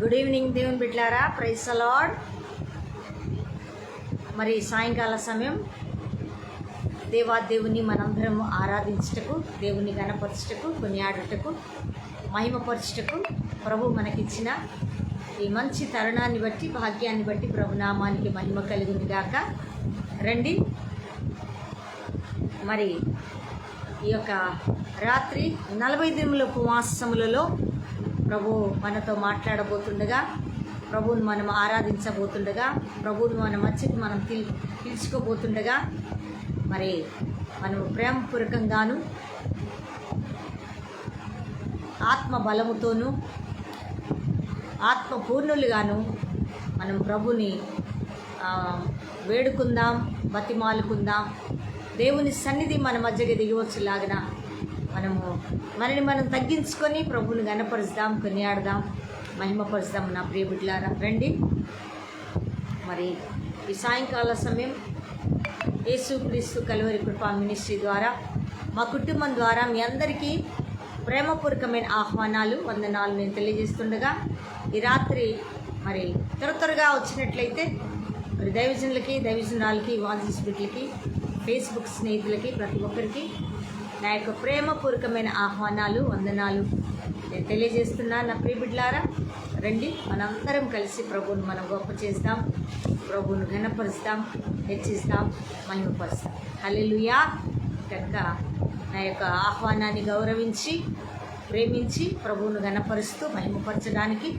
Good evening దేవుని బిడ్డలారా, praise the lord. మరి సాయంకాల సమయం దేవాదేవుని మనందరం ఆరాధించుటకు, దేవుని గణపరచుటకు, కొనియాడుటకు, మహిమపరచుటకు ప్రభు మనకిచ్చిన ఈ మంచి తరుణాన్ని బట్టి, భాగ్యాన్ని బట్టి ప్రభునామానికి మహిమ కలుగును గాక. రండి, మరి ఈ యొక్క రాత్రి 40 దినముల ఉపవాసములలో ప్రభు మనతో మాట్లాడబోతుండగా, ప్రభువుని మనం ఆరాధించబోతుండగా, ప్రభువుని మన మధ్యకి మనం పిలుచుకోబోతుండగా, మరి మనం ప్రేమపూర్వకంగాను ఆత్మ బలముతోనూ ఆత్మపూర్ణులుగాను మనం ప్రభుని వేడుకుందాం, బతిమాలుకుందాం. దేవుని సన్నిధి మన మధ్యకి దిగివచ్చులాగిన మనని మనం తగ్గించుకొని ప్రభువుని గణపరుస్తాం, కొనియాడదాం, మహిమపరుస్తాం. నా ప్రియ బిడ్డలారా, రండి. మరి ఈ సాయంకాల సమయం యేసుక్రీస్తు కలువరి కృపా మినిస్ట్రీ ద్వారా మా కుటుంబం ద్వారా మీ అందరికీ ప్రేమపూర్వకమైన ఆహ్వానాలు, వందనాలు నేను తెలియజేస్తుండగా, ఈ రాత్రి మరి త్వరగా వచ్చినట్లయితే మరి దైవజనులకి, దైవజనాలకి, వాంజీస్ బిడ్డలకి, ఫేస్బుక్ స్నేహితులకి, ప్రతి ఒక్కరికి నా యొక్క ప్రేమపూర్వకమైన ఆహ్వానాలు, వందనాలు నేను తెలియజేస్తున్నాను. నా ప్రియ బిడ్డలారా, రండి, మనందరం కలిసి ప్రభువుని మనం గొప్ప చేస్తాం, ప్రభువుని ఘనపరుస్తాం, హెచ్చిస్తాం, మహిమపరుస్తాం. హల్లెలూయా. కనుక నా యొక్క ఆహ్వానాన్ని గౌరవించి, ప్రేమించి ప్రభువును ఘనపరుస్తూ మహిమపరచడానికి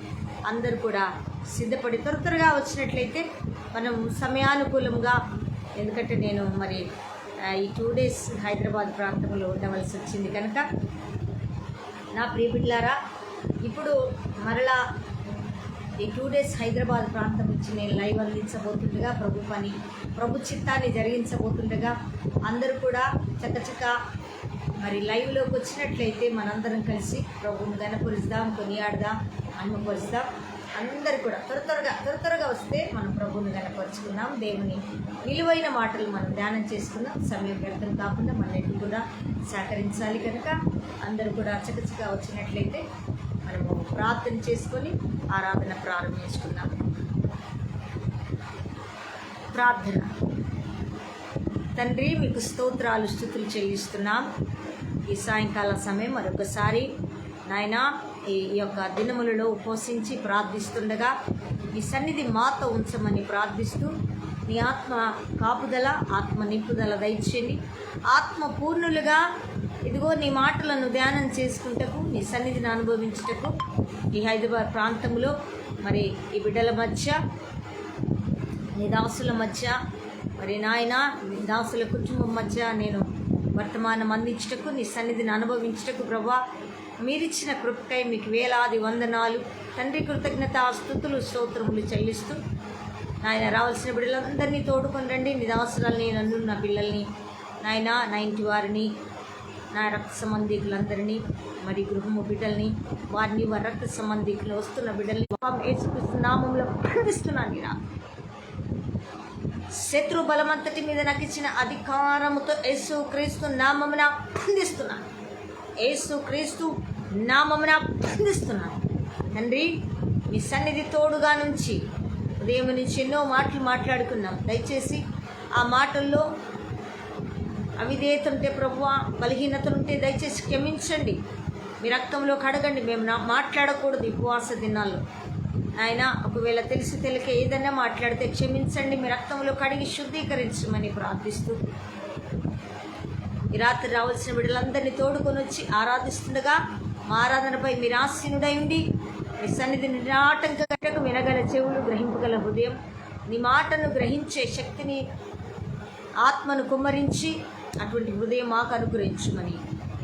అందరూ కూడా సిద్ధపడి త్వరగా వచ్చినట్లయితే మనం సమయానుకూలంగా, ఎందుకంటే నేను మరి ఈ 2 days హైదరాబాద్ ప్రాంతంలో ఉండవలసి వచ్చింది కనుక నా ప్రియ బిడ్డలారా, ఇప్పుడు మరలా ఈ 2 days హైదరాబాద్ ప్రాంతం నుంచి నేను లైవ్ అందించబోతుండగా, ప్రభు చిత్తాన్ని జరిగించబోతుండగా అందరూ కూడా చక్కచక్క మరి లైవ్లోకి వచ్చినట్లయితే మనందరం కలిసి ప్రభువుని గణపరుస్తాం, కొనియాడదాం, మహిమపరుస్తాం. అందరు కూడా త్వరగా వస్తే మనం ప్రభువుని గణపరుచుకుందాం. దేవుని విలువైన మాటలు మనం ధ్యానం చేసుకుందాం. సమయం వ్యర్థం కాకుండా మనకి కూడా సహకరించాలి కనుక అందరూ కూడా చక్కచక్క వచ్చినట్లయితే మనము ప్రార్థన చేసుకొని ఆరాధన ప్రారంభించుకుందాం. ప్రార్థన. తండ్రి, మీకు స్తోత్రాలు, స్తుతులు చెల్లిస్తున్నాం. ఈ సాయంకాల సమయం మరొకసారి నాయనా ఈ యొక్క దినములలో ఉపవసించి ప్రార్థిస్తుండగా మీ సన్నిధి మాతో ఉంచమని ప్రార్థిస్తూ, నీ ఆత్మ కాపుదల, ఆత్మ నింపుదల దయచేయండి. ఆత్మ పూర్ణులుగా ఇదిగో నీ మాటలను ధ్యానం చేసుకుంటకు, నీ సన్నిధిని అనుభవించుటకు ఈ హైదరాబాద్ ప్రాంతంలో మరి ఈ బిడ్డల మధ్య, నీ దాసుల మధ్య, మరి నాయన నీ దాసుల కుటుంబం మధ్య నేను వర్తమానం అందించుటకు, నీ సన్నిధిని అనుభవించుటకు ప్రభా మీరిచ్చిన కృపకై మీకు వేలాది వందనాలు తండ్రి. కృతజ్ఞత, స్తుతులు, స్తోత్రములు చెల్లిస్తూ నాయన రావాల్సిన బిడ్డలందరినీ తోడుకొని రండి. నీ దాసులని, నన్ను, నా పిల్లల్ని నాయన, నా ఇంటి వారిని, నా రక్త సంబంధికులందరినీ, మరి గృహము బిడ్డల్ని, వారిని, వారి రక్త సంబంధికులు వస్తున్న బిడ్డల్ని యేసుక్రీస్తు నామములో ఖండిస్తున్నాను. రా శత్రు బలమంతటి మీద నాకు ఇచ్చిన అధికారముతో యేసుక్రీస్తు నామమున ఖండిస్తున్నాను. యేసుక్రీస్తు నామమున ఖండిస్తున్నాను. తండ్రి, మీ సన్నిధి తోడుగా నుంచి ఉదయం నుంచి ఎన్నో మాటలు మాట్లాడుకున్నాం. దయచేసి ఆ మాటల్లో అవిధేయత ఉంటే ప్రభువా, బలహీనత ఉంటే దయచేసి క్షమించండి. మీ రక్తంలో కడగండి. మేము మాట్లాడకూడదు ఈ ఉపవాస దినాల్లో. ఆయన ఒకవేళ తెలిసి తెలియక ఏదైనా మాట్లాడితే క్షమించండి. మీ రక్తంలో కడిగి శుద్ధీకరించమని ప్రార్థిస్తూ ఈ రాత్రి రావాల్సిన బిడ్డలందరినీ తోడుకొని వచ్చి ఆరాధిస్తుండగా మా ఆరాధనపై మీరు ఆసీనుడై ఉండి మీ సన్నిధిని నిరాటంకం వినగల చెవులు, గ్రహింపగల హృదయం, నీ మాటను గ్రహించే శక్తిని, ఆత్మను కుమ్మరించి అటువంటి హృదయం మాకు అనుగ్రహించమని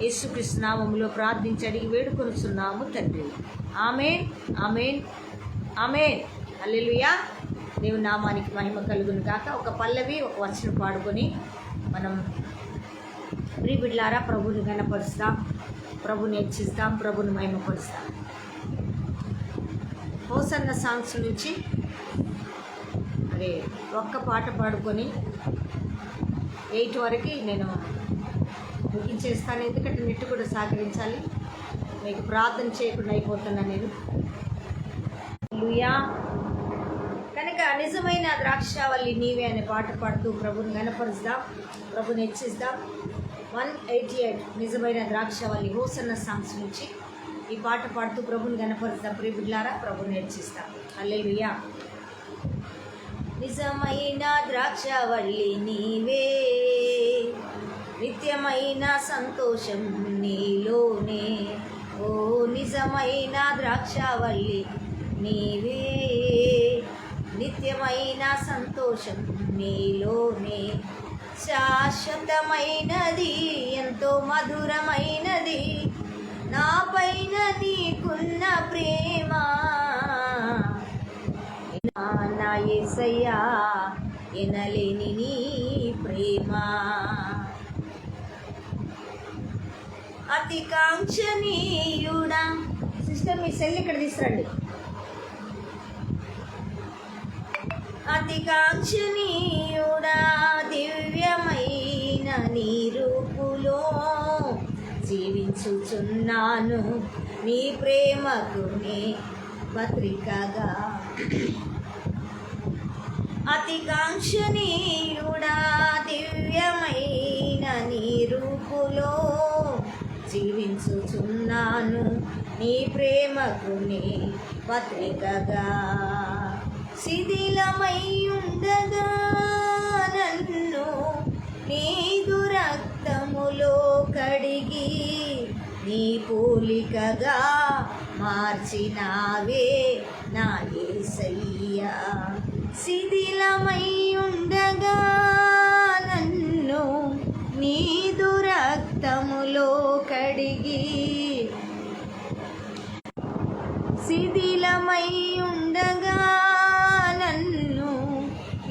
యేసుక్రీస్తు నామములో ప్రార్థించి అడిగి వేడుకొనుచున్నాము తండ్రి. ఆమేన్, ఆమేన్, ఆమేన్. హల్లెలూయా. దేవుని నామానికి మహిమ కలుగును గాక. ఒక పల్లవి, ఒక వచనం పాడుకొని మనం ప్రియ బిడ్డలారా ప్రభుని ఘనపరుస్తాం, ప్రభుని హెచ్చిస్తాం, ప్రభుని మహిమపరుస్తాం. హోసన్న సాంగ్స్ నుంచి మరి ఒక్క పాట పాడుకొని 8 వరకు నేను ముగించేస్తాను. ఎందుకంటే నెట్ కూడా సహకరించాలి. మీకు ప్రార్థన చేయకుండా అయిపోతున్నా నేను. హల్లెలూయా. కనుక నిజమైన ద్రాక్షావల్లి నీవే అనే పాట పాడుతూ ప్రభుని గణపరుస్తాం, ప్రభుని హెచ్చిస్తాం. 188 నిజమైన ద్రాక్షావల్లి హోసన్న సాంగ్స్ నుంచి ఈ పాట పాడుతూ ప్రభుని గణపరుస్తాం. ప్రియబిడ్డలారా, ప్రభుని హెచ్చిస్తాం. హల్లెలూయా. నిజమైన ద్రాక్షావల్లి నీవే, నిత్యమైన సంతోషం నీలోనే. ఓ నిజమైన ద్రాక్షావల్లి నీవే, నిత్యమైన సంతోషం నీలోనే. శాశ్వతమైనది, ఎంతో మధురమైనది నా పైన నీకున్న ప్రేమ. నా యేసయ్యా ఎనలేని నీ ప్రేమ. అతి కాంక్షణీయుడా. సిస్టర్ మీ సెల్ ఇక్కడ తీసురండి. అతి కాంక్షణీయుడా, దివ్యమైన నీ రూపులో జీవించుచున్నాను నీ ప్రేమకు నే పత్రికగా. అతి కాంక్షణీయుడా, దివ్యమైన నీ రూపులో జీవించుచున్నాను నీ ప్రేమకు నే పత్రికగా. శిథిలమై ఉండగా నన్ను నీదు రక్తములో కడిగి నీ పోలికగా మార్చినావే నా యేసయ్యా. శిథిలమై ఉండగా నన్ను నీదు రక్తములో కడిగి, శిథిలమై ఉండగా నన్ను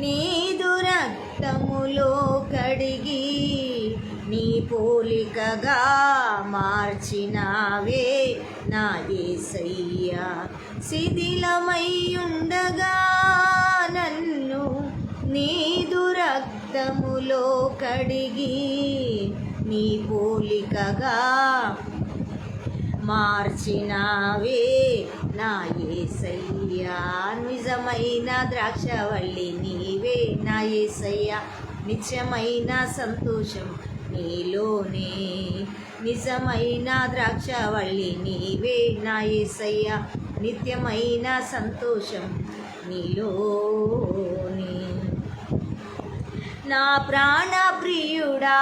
నీదు రక్తములో కడిగి నీ పోలికగా మార్చినావే నా యేసయ్యా. శిథిలమై ఉండగా నన్ను నీదు రక్తములో కడిగి నీ పోలికగా మార్చినావే నా యేసయ్యా. నిజమైన ద్రాక్షావల్లి నీవే నా యేసయ్యా, నిత్యమైన సంతోషం నీలోనే. నిజమైన ద్రాక్షావల్లి నీవే నా యేసయ్యా, నిత్యమైన సంతోషం నీలోనే. నా ప్రాణ ప్రియుడా,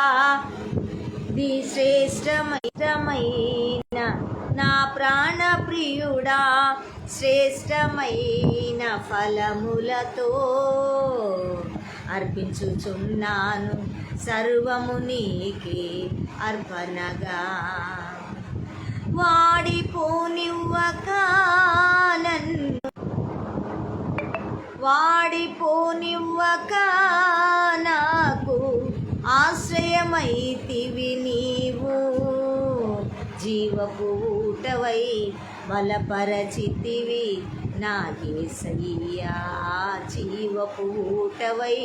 ది శ్రేష్టమైన నా ప్రాణ ప్రియుడా, శ్రేష్టమైన ఫలములతో అర్పించుచున్నాను సర్వము నీకే అర్పణగా. వాడిపోనివ్వక నన్ను, వాడిపోనివ్వక నాకు ఆశ్రయమైతివి నీవు. జీవపు ఊటవై బలపరచితివి నా యేసయ్యా. జీవపు ఊటవై.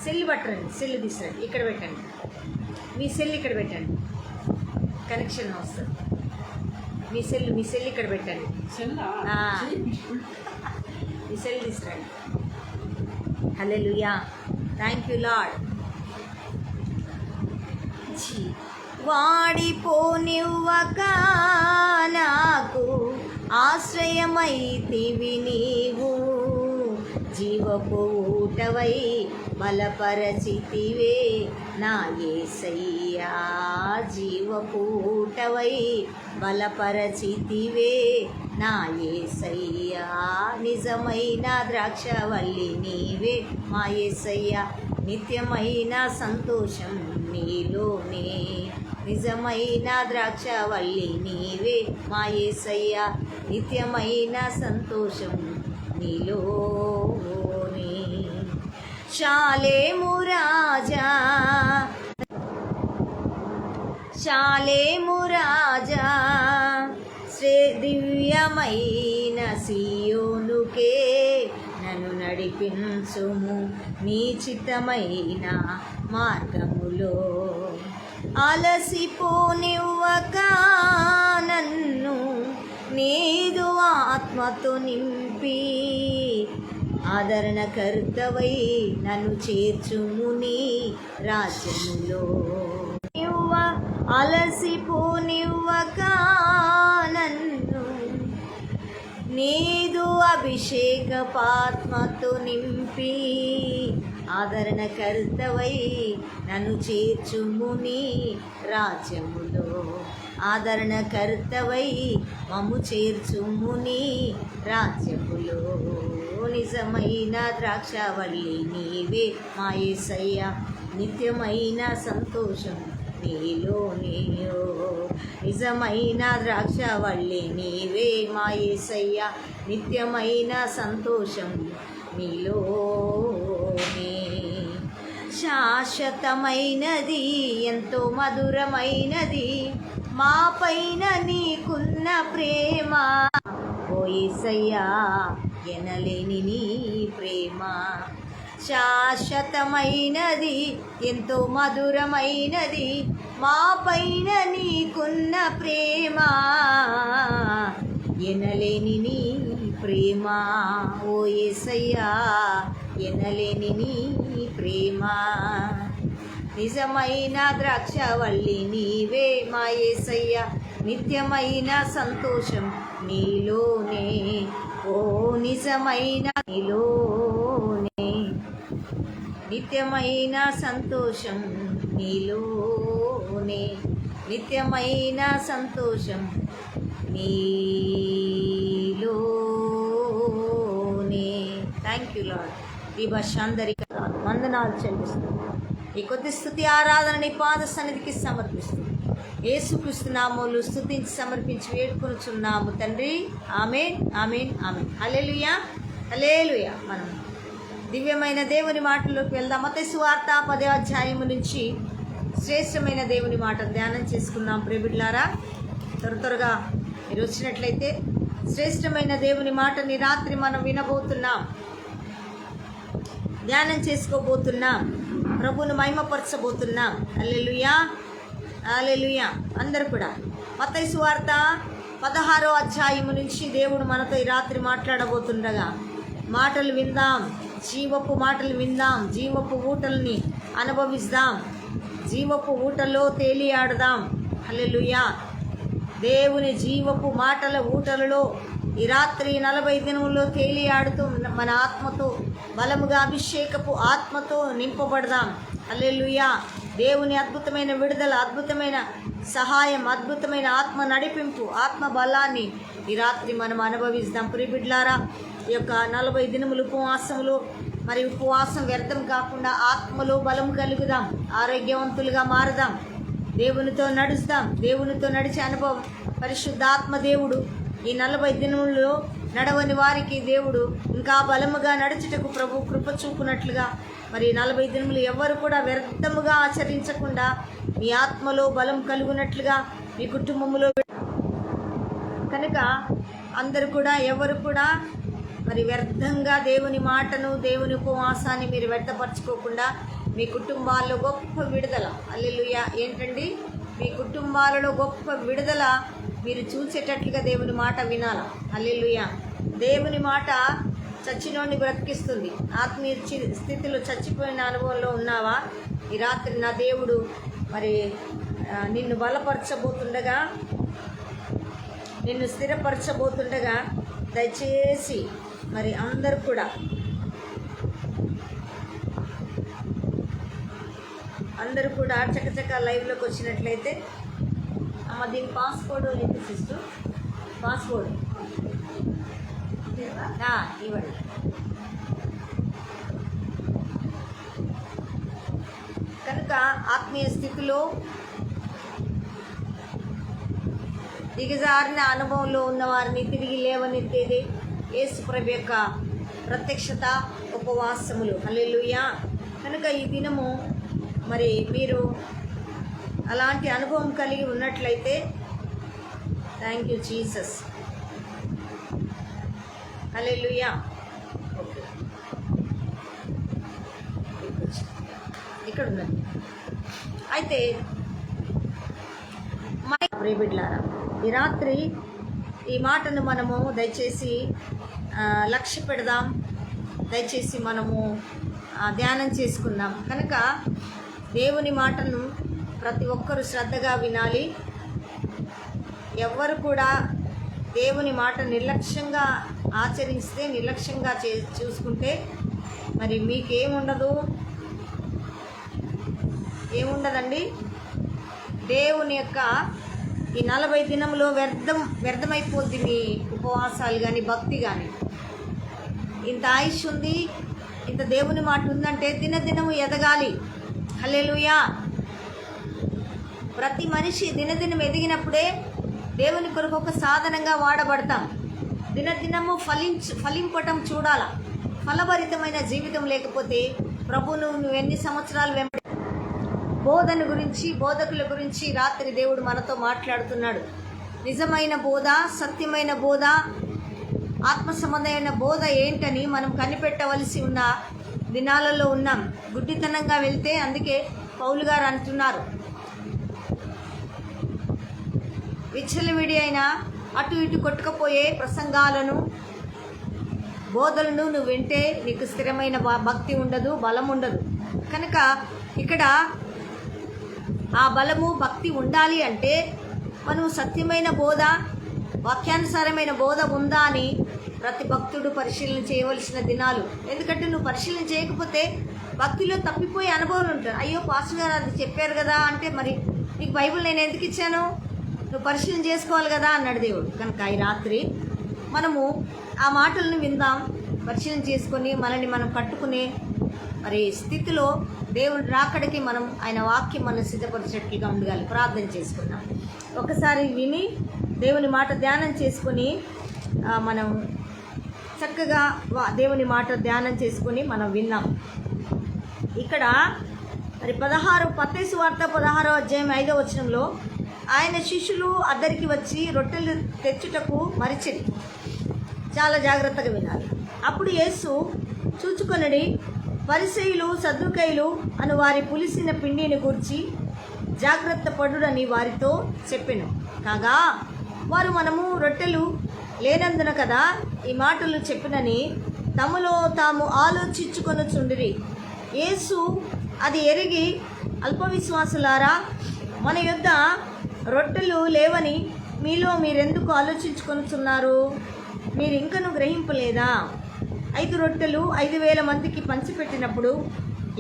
సెల్ పట్టండి, సెల్ తీసండి, ఇక్కడ పెట్టండి. మీ సెల్ ఇక్కడ పెట్టండి, కనెక్షన్ వస్తుంది. మీ సెల్ ఇక్కడ పెట్టండి. మీ సెల్ తీసుకురండి. హల్లెలూయా. Thank you lord. వాడిపోనివ్వక నాకు ఆశ్రయమైతివి నీవు. జీవపు ఊటవై బలపరచితివే నా యేసయ్యా. జీవపు ఊటవై బలపరచితివే నా యేసయ్యా. నిజమైన ద్రాక్షావల్లి నీవే మా యేసయ్యా, నిత్యమైన సంతోషం నీలోనే. నిజమైన ద్రాక్షావల్లి నీవే మా యేసయ్యా, నిత్యమైన సంతోషం నీలోనే. షాలేము రాజా, షాలేము రాజా, దివ్యమైన సియోనుకే నన్ను నడిపించుము నీ చిత్తమైన మార్గములో. అలసిపోనివ్వక నన్ను నీదు ఆత్మతో నింపి ఆదరణకర్తవై నన్ను చేర్చుము నీ రాజ్యములో. అలసిపోనివ్వక నన్ను నీదు అభిషేకపాత్మతో నింపి ఆదరణకర్తవై నన్ను చేర్చుము నీ రాజ్యములో. ఆదరణకర్తవై మమ్ము చేర్చుము నీ రాజ్యములో. నిజమైన ద్రాక్షవల్లి నీవే మా యేసయ్య, నిత్యమైన సంతోషం నీలోనే. నిజమైన ద్రాక్షవల్లి నీవే మా యేసయ్య, నిత్యమైన సంతోషం నీలోనే. శాశ్వతమైనది ఎంతో మధురమైనది మా పైన నీకున్న ప్రేమ. ఓ యేసయ్యా ఎనలేని నీ ప్రేమ. శాశ్వతమైనది ఎంతో మధురమైనది మా పైన నీకున్న ప్రేమ. ఎనలేని నీ ప్రేమ. ఓ యేసయ్యా ఎనలేని నీ ప్రేమ. నిజమైన ద్రాక్షవల్లి నీవే మా యేసయ్య, నిత్యమైన సంతోషం నీలోనే. ఓ నిజమైన నీలోనే, నిత్యమైన సంతోషం నీలోనే. నిత్యమైన సంతోషం నీలోనే. Thank you lord. ఈ భాషందరికీ వందనాలు చెల్లిస్తున్నాను. ఈ కొద్ది స్తుతి ఆరాధన నీ పాద సన్నిధికి సమర్పిస్తుంది. యేసుక్రీస్తు నామములో స్తుతించి సమర్పించి వేడుకొనుచున్నాము తండ్రి. ఆమేన్, ఆమేన్, ఆమేన్. హల్లెలూయా, హల్లెలూయా. మనం దివ్యమైన దేవుని మాటల్లోకి వెళ్దాం. మత్తయి సువార్త 10వ అధ్యాయము నుంచి శ్రేష్టమైన దేవుని మాట ధ్యానం చేసుకుందాం. ప్రియబిడ్డలారా, త్వరగా మీరు వచ్చినట్లయితే శ్రేష్టమైన దేవుని మాటని రాత్రి మనం వినబోతున్నాం, ధ్యానం చేసుకోబోతున్నాం, ప్రభువును మహిమపరచబోతున్నాం. హల్లెలూయా, హల్లెలూయా. అందరూ కూడా మత్తయి సువార్త 16వ అధ్యాయము నుంచి దేవుడు మనతో ఈ రాత్రి మాట్లాడబోతుండగా మాటలు విందాం, జీవపు మాటలు విందాం, జీవపు ఊటల్ని అనుభవిస్తాం, జీవపు ఊటల్లో తేలియాడదాం. హల్లెలూయా. దేవుని జీవపు మాటల ఊటలలో ఈ రాత్రి 40 దినముల్లో తేలియాడుతూ మన ఆత్మతో బలముగా అభిషేకపు ఆత్మతో నింపబడదాం. హల్లెలూయా. దేవుని అద్భుతమైన విడుదల, అద్భుతమైన సహాయం, అద్భుతమైన ఆత్మ నడిపింపు, ఆత్మ బలాన్ని ఈ రాత్రి మనం అనుభవిస్తాం. ప్రియబిడ్డలారా, ఈ యొక్క 40 దినములు ఉపవాసములు, మరి ఉపవాసం వ్యర్థం కాకుండా ఆత్మలో బలం కలుగుదాం, ఆరోగ్యవంతులుగా మారుదాం, దేవునితో నడుస్తాం. దేవునితో నడిచే అనుభవం పరిశుద్ధాత్మ దేవుడు ఈ 40 దినములలో నడవని వారికి దేవుడు ఇంకా బలముగా నడుచుటకు ప్రభు కృప చూపునట్లుగా మరి 40 దినములు ఎవరు కూడా వ్యర్థముగా ఆచరించకుండా మీ ఆత్మలో బలం కలుగునట్లుగా మీ కుటుంబంలో కనుక అందరూ కూడా ఎవరు కూడా మరి వ్యర్థంగా దేవుని మాటను, దేవుని ఉపవాసాన్ని మీరు వ్యర్థపరచుకోకుండా మీ కుటుంబాల్లో గొప్ప విడుదల, హల్లెలూయా, ఏంటండి మీ కుటుంబాలలో గొప్ప విడుదల మీరు చూసేటట్లుగా దేవుని మాట వినాల. హల్లెలూయా. దేవుని మాట చచ్చినోడిని బ్రతికిస్తుంది. ఆత్మీయ స్థితిలో చచ్చిపోయిన అనుభవంలో ఉన్నావా? ఈ రాత్రి నా దేవుడు మరి నిన్ను బలపరచబోతుండగా, నిన్ను స్థిరపరచబోతుండగా దయచేసి మరి అందరూ కూడా చకచక లైవ్లోకి వచ్చినట్లయితే అమ్మ దీని పాస్వర్డ్ ఏంటి సిస్టర్? పాస్వర్డ్ ఇవ్వండి. కనుక ఆత్మీయ స్థితిలో దిగజారిన అనుభవంలో ఉన్న వారిని తిరిగి లేవనెత్తేదే యేసు ప్రభు యొక్క ప్రత్యక్షత, ఉపవాసములు. హల్లెలూయా. కనుక ఈ దినము మరి మీరు అలాంటి అనుభవం కలిగి ఉన్నట్లయితే thank you Jesus. Hallelujah. Okay, ఇక్కడ ఉన్నది. అయితే మా ప్రియబిడ్డలారా, ఈ రాత్రి ఈ మాటను మనము దయచేసి లక్ష్య పెడదాం, దయచేసి మనము ధ్యానం చేసుకుందాం. కనుక దేవుని మాటను ప్రతి ఒక్కరూ శ్రద్ధగా వినాలి. ఎవ్వరు కూడా దేవుని మాట నిర్లక్ష్యంగా ఆచరిస్తే, నిర్లక్ష్యంగా చూసుకుంటే మరి ఏముండదండి. దేవుని యొక్క ఈ 40 దినంలో వ్యర్థమైపోద్ది మీ ఉపవాసాలు కానీ, భక్తి కానీ. ఇంత ఆయుష్ ఉంది, ఇంత దేవుని మాట ఉందంటే దినదినము ఎదగాలి. హల్లెలూయా. ప్రతి మనిషి దినదినం ఎదిగినప్పుడే దేవుని కొరకు ఒక సాధనంగా వాడబడతాం. దినదినము ఫలింపటం చూడాల. ఫలభరితమైన జీవితం లేకపోతే ప్రభువును నువ్వు ఎన్ని సంవత్సరాలు బోధకుల గురించి రాత్రి దేవుడు మనతో మాట్లాడుతున్నాడు. నిజమైన బోధ, సత్యమైన బోధ, ఆత్మ సంబంధమైన బోధ ఏంటని మనం కనిపెట్టవలసి ఉన్న దినాలలో ఉన్నాం. గుడ్డితనంగా వెళ్తే, అందుకే పౌలు గారు అంటున్నారు, విచ్చలవిడి అయినా అటు ఇటు కొట్టుకుపోయే ప్రసంగాలను, బోధలను నువ్వు వింటే నీకు స్థిరమైన భక్తి ఉండదు, బలం ఉండదు. కనుక ఇక్కడ ఆ బలము, భక్తి ఉండాలి అంటే మనం సత్యమైన బోధ, వాక్యానుసారమైన బోధ ఉందా అని ప్రతి భక్తుడు పరిశీలన చేయవలసిన దినాలు. ఎందుకంటే నువ్వు పరిశీలన చేయకపోతే భక్తిలో తప్పిపోయే అనుభవాలు ఉంటాయి. అయ్యో పాస్టర్ గారు అది చెప్పారు కదా అంటే, మరి నీకు బైబిల్ నేను ఎందుకు ఇచ్చాను, నువ్వు పరిశీలన చేసుకోవాలి కదా అన్నాడు దేవుడు. కనుక ఈ రాత్రి మనము ఆ మాటలను విందాం, పరిశీలన చేసుకొని మనల్ని మనం కట్టుకునే మరి స్థితిలో దేవుడి రాకడికి మనం ఆయన వాక్యం మనం సిద్ధపరిచేట్టుగా ఉండగాలి. ప్రార్థన చేసుకున్నాం. ఒకసారి విని దేవుని మాట ధ్యానం చేసుకొని మనం చక్కగా దేవుని మాట ధ్యానం చేసుకొని మనం విన్నాం. ఇక్కడ మరి 16 సువార్త 16వ అధ్యాయం 5వ వచనంలో ఆయన శిష్యులు అద్దరికి వచ్చి రొట్టెలు తెచ్చుటకు మరిచిరి. చాలా జాగ్రత్తగా వినాలి. అప్పుడు యేసు చూచుకొనడి, పరిసయ్యులు సద్దుకయ్యులు అను వారి పులిసిన పిండిని గూర్చి జాగ్రత్త పడుడని వారితో చెప్పెను. కాగా వారు మనము రొట్టెలు లేనందున కదా ఈ మాటలు చెప్పినని తమలో తాము ఆలోచించుకొనుచుండిరి. యేసు అది ఎరిగి, అల్పవిశ్వాసులారా, మన యొద్ద రొట్టెలు లేవని మీలో మీరెందుకు ఆలోచించుకొనుచున్నారు? మీరు ఇంకను గ్రహింపలేదా? 5 రొట్టెలు 5,000 మందికి పంచిపెట్టినప్పుడు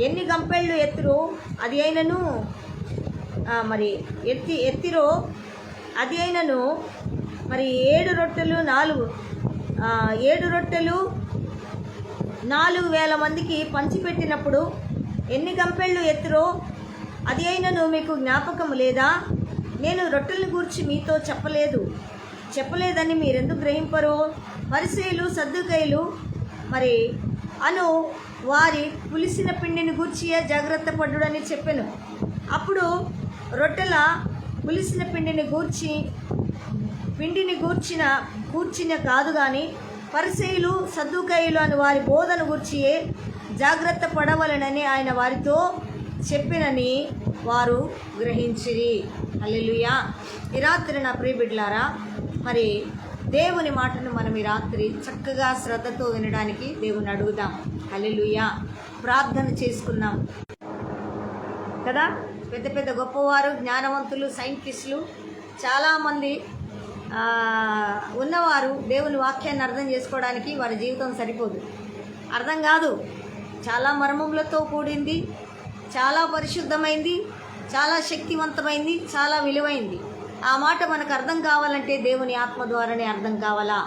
ఎన్ని గంపెళ్ళు ఎత్తిరో అది అయినను ఎత్తిరో అది అయినను మరి 7 రొట్టెలు 4,000 మందికి పంచిపెట్టినప్పుడు ఎన్ని గంపెళ్ళు ఎత్తిరో అది అయినను మీకు జ్ఞాపకం లేదా? నేను రొట్టెలను గూర్చి మీతో చెప్పలేదని మీరెందుకు గ్రహింపరు? పరిసయ్యులు సద్దుకయ్యులు మరి అను వారి పులిసిన పిండిని గూర్చియే జాగ్రత్త పడ్డుడని చెప్పెను. అప్పుడు రొట్టెల పులిసిన పిండిని గూర్చిన కాదు కానీ పరిసయ్యులు సద్దుకయ్యులు అని వారి బోధన గూర్చియే జాగ్రత్త పడవలనని ఆయన వారితో చెప్పినని వారు గ్రహించిరి. హల్లెలూయా. ఈ రాత్రి నా ప్రియ బిడ్డలారా, మరి దేవుని మాటను మనం ఈ రాత్రి చక్కగా శ్రద్ధతో వినడానికి దేవుని అడుగుదాం. హల్లెలూయా. ప్రార్థన చేసుకున్నాం కదా. పెద్ద పెద్ద గొప్పవారు, జ్ఞానవంతులు, సైంటిస్టులు చాలామంది ఉన్నవారు దేవుని వాక్యాన్ని అర్థం చేసుకోవడానికి వారి జీవితం సరిపోదు, అర్థం కాదు. చాలా మర్మములతో కూడింది, చాలా పరిశుద్ధమైంది, చాలా శక్తివంతమైంది, చాలా విలువైంది. ఆ మాట మనకు అర్థం కావాలంటే దేవుని ఆత్మ ద్వారానే అర్థం కావాలా.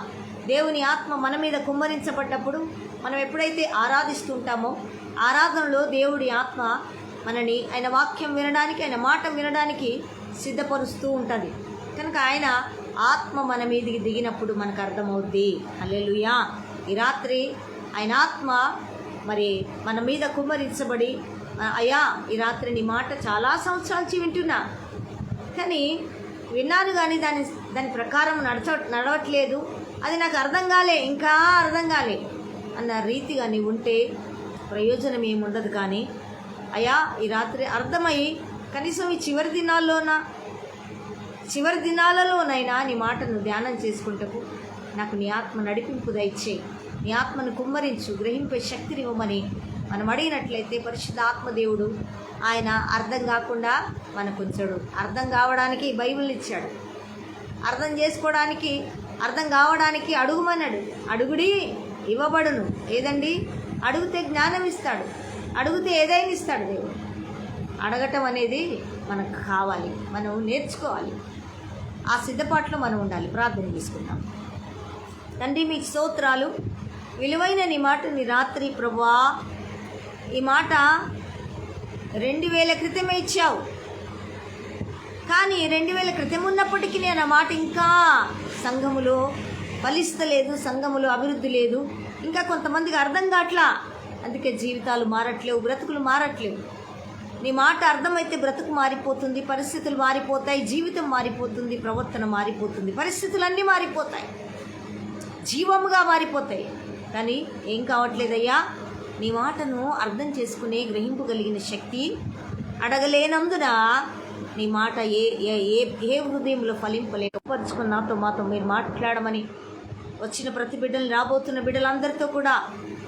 దేవుని ఆత్మ మన మీద కుమ్మరించబడ్డప్పుడు మనం ఎప్పుడైతే ఆరాధిస్తుంటామో ఆరాధనలో దేవుడి ఆత్మ మనని ఆయన వాక్యం వినడానికి, ఆయన మాట వినడానికి సిద్ధపరుస్తూ ఉంటుంది. కనుక ఆయన ఆత్మ మన మీదికి దిగినప్పుడు మనకు అర్థమవుద్ది. హల్లెలూయా. ఈ రాత్రి ఆయన ఆత్మ మరి మన మీద కుమ్మరించబడి, అయ్యా ఈ రాత్రి నీ మాట చాలా సంవత్సరాల నుంచి వింటున్నా, కానీ విన్నాను కానీ దాని ప్రకారం నడవట్లేదు, అది నాకు ఇంకా అర్థం కాలే అన్న రీతిగా నీవు ఉంటే ప్రయోజనం ఏముండదు. కానీ అయ్యా ఈ రాత్రి అర్థమయ్యి కనీసం ఈ చివరి దినాల్లోన చివరి దినాలలోనైనా నీ మాటను ధ్యానం చేసుకుంటకు నాకు నీ ఆత్మ నడిపింపు దయచేయి. నీ ఆత్మను కుమ్మరించు, గ్రహింపే శక్తిని ఇవ్వమని మనం అడిగినట్లయితే పరిశుద్ధ ఆత్మదేవుడు ఆయన అర్థం కాకుండా మనకు ఉంచాడు. అర్థం కావడానికి బైబిల్ ఇచ్చాడు. అర్థం చేసుకోవడానికి, అర్థం కావడానికి అడుగుమన్నాడు. అడుగుడి ఇవ్వబడును. ఏదండి? అడిగితే జ్ఞానం ఇస్తాడు, అడిగితే ఏదైనా ఇస్తాడు దేవుడు. అడగటం అనేది మనకు కావాలి, మనం నేర్చుకోవాలి. ఆ సిద్ధపాట్లో మనం ఉండాలి. ప్రార్థన చేసుకుందాం. తండ్రి మీకు స్తోత్రాలు. విలువైన నీ మాట నీ రాత్రి ప్రభువా, ఈ మాట 2000 క్రితమే ఇచ్చావు. కానీ 2000 క్రితం ఉన్నప్పటికీ నేను ఆ మాట ఇంకా సంఘములో ఫలిస్తలేదు, సంఘములో అభివృద్ధి లేదు. ఇంకా కొంతమందికి అర్థం కావట్లా. అందుకే జీవితాలు మారట్లేవు, బ్రతుకులు మారట్లేవు. నీ మాట అర్థమైతే బ్రతుకు మారిపోతుంది, పరిస్థితులు మారిపోతాయి, జీవితం మారిపోతుంది, ప్రవర్తన మారిపోతుంది, పరిస్థితులన్నీ మారిపోతాయి, జీవముగా మారిపోతాయి. కానీ ఏం కావట్లేదయ్యా, నీ మాటను అర్థం చేసుకునే గ్రహింపు కలిగిన శక్తి అడగలేనందున నీ మాట ఏ ఏ ఏ హృదయంలో ఫలింపలేకపోరుచుకుని నాతో మాతో మీరు మాట్లాడమని వచ్చిన ప్రతి బిడ్డలు, రాబోతున్న బిడ్డలందరితో కూడా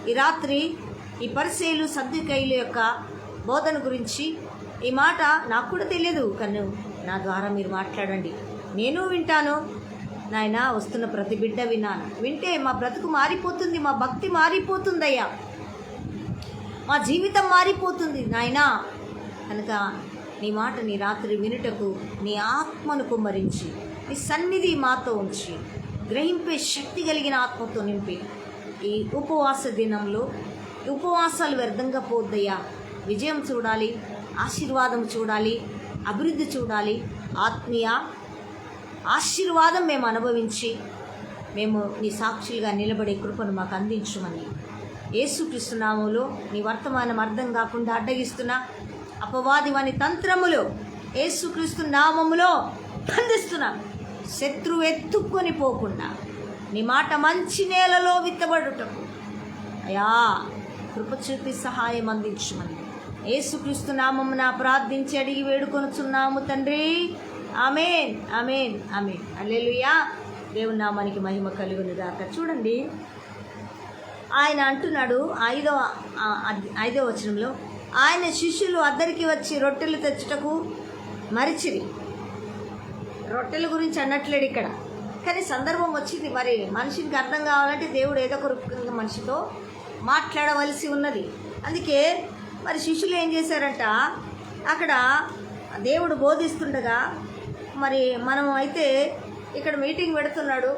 ఈ రాత్రి ఈ పరిసయ్యులు సద్దుకైల యొక్క బోధన గురించి ఈ మాట నాకు కూడా తెలియదు, కానీ నా ద్వారా మీరు మాట్లాడండి. నేను వింటాను నాయన. వస్తున్న ప్రతి బిడ్డ విన్నాను. వింటే మా బ్రతుకు మారిపోతుంది, మా భక్తి మారిపోతుందయ్యా, మా జీవితం మారిపోతుంది నాయన. కనుక నీ మాట నీ రాత్రి వినుటకు నీ ఆత్మను కుమ్మరించి నీ సన్నిధి మాతో ఉంచి గ్రహింపే శక్తి కలిగిన ఆత్మతో నింపి ఈ ఉపవాస దినంలో ఉపవాసాలు వ్యర్థంగా పోద్దయ్యా. విజయం చూడాలి, ఆశీర్వాదం చూడాలి, అభివృద్ధి చూడాలి, ఆత్మీయ ఆశీర్వాదం మేము అనుభవించి మేము నీ సాక్షులుగా నిలబడే కృపను మాకు అందించమని యేసుక్రీస్తు నామములో నీ వర్తమానం అర్థం కాకుండా అడ్డగిస్తున్న అపవాది వాని తంత్రములు యేసుక్రీస్తు నామములో బంధిస్తున్నా. శత్రువు ఎత్తుక్కొని పోకుండా నీ మాట మంచి నేలలో విత్తబడుటకు అయా కృప చూపి సహాయం అందించమని యేసుక్రీస్తు నామమున ప్రార్థించి అడిగి వేడుకొనుచున్నాము తండ్రి. ఆమేన్, ఆమేన్, ఆమేన్. హల్లెలూయా. దేవుని నామానికి మహిమ కలుగును గాక. చూడండి, ఆయన అంటున్నాడు 5వ వచనంలో, ఆయన శిష్యులు అద్దరికి వచ్చి రొట్టెలు తెచ్చుటకు మరిచిరి. రొట్టెల గురించి అన్నట్లేడు ఇక్కడ, కానీ సందర్భం వచ్చింది. మరి మనిషికి అర్థం కావాలంటే దేవుడు ఏదో ఒక రూపంగా మనిషితో మాట్లాడవలసి ఉన్నది. అందుకే మరి శిష్యులు ఏం చేశారంట, అక్కడ దేవుడు బోధిస్తుండగా మరి మనం అయితే ఇక్కడ మీటింగ్ పెడుతున్నాడు.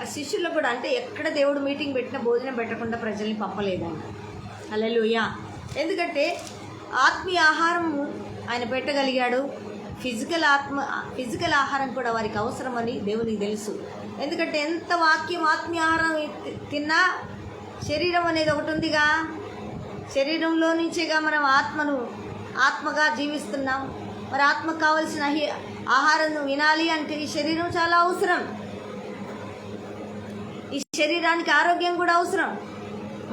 ఆ శిష్యులు కూడా అంటే ఎక్కడ దేవుడు మీటింగ్ పెట్టినా భోజనం పెట్టకుండా ప్రజల్ని పంపలేదండి. హల్లెలూయా. ఎందుకంటే ఆత్మీయ ఆహారం ఆయన పెట్టగలిగాడు. ఫిజికల్ ఆహారం కూడా వారికి అవసరమని దేవునికి తెలుసు. ఎందుకంటే ఎంత వాక్యం ఆత్మీయ ఆహారం తిన్నా శరీరం అనేది ఒకటి ఉందిగా, శరీరంలో నుంచేగా మనం ఆత్మగా జీవిస్తున్నాం. మరి ఆత్మకు కావలసిన ఆహారం వినాలి అంటే ఈ శరీరం చాలా అవసరం. ఈ శరీరానికి ఆరోగ్యం కూడా అవసరం.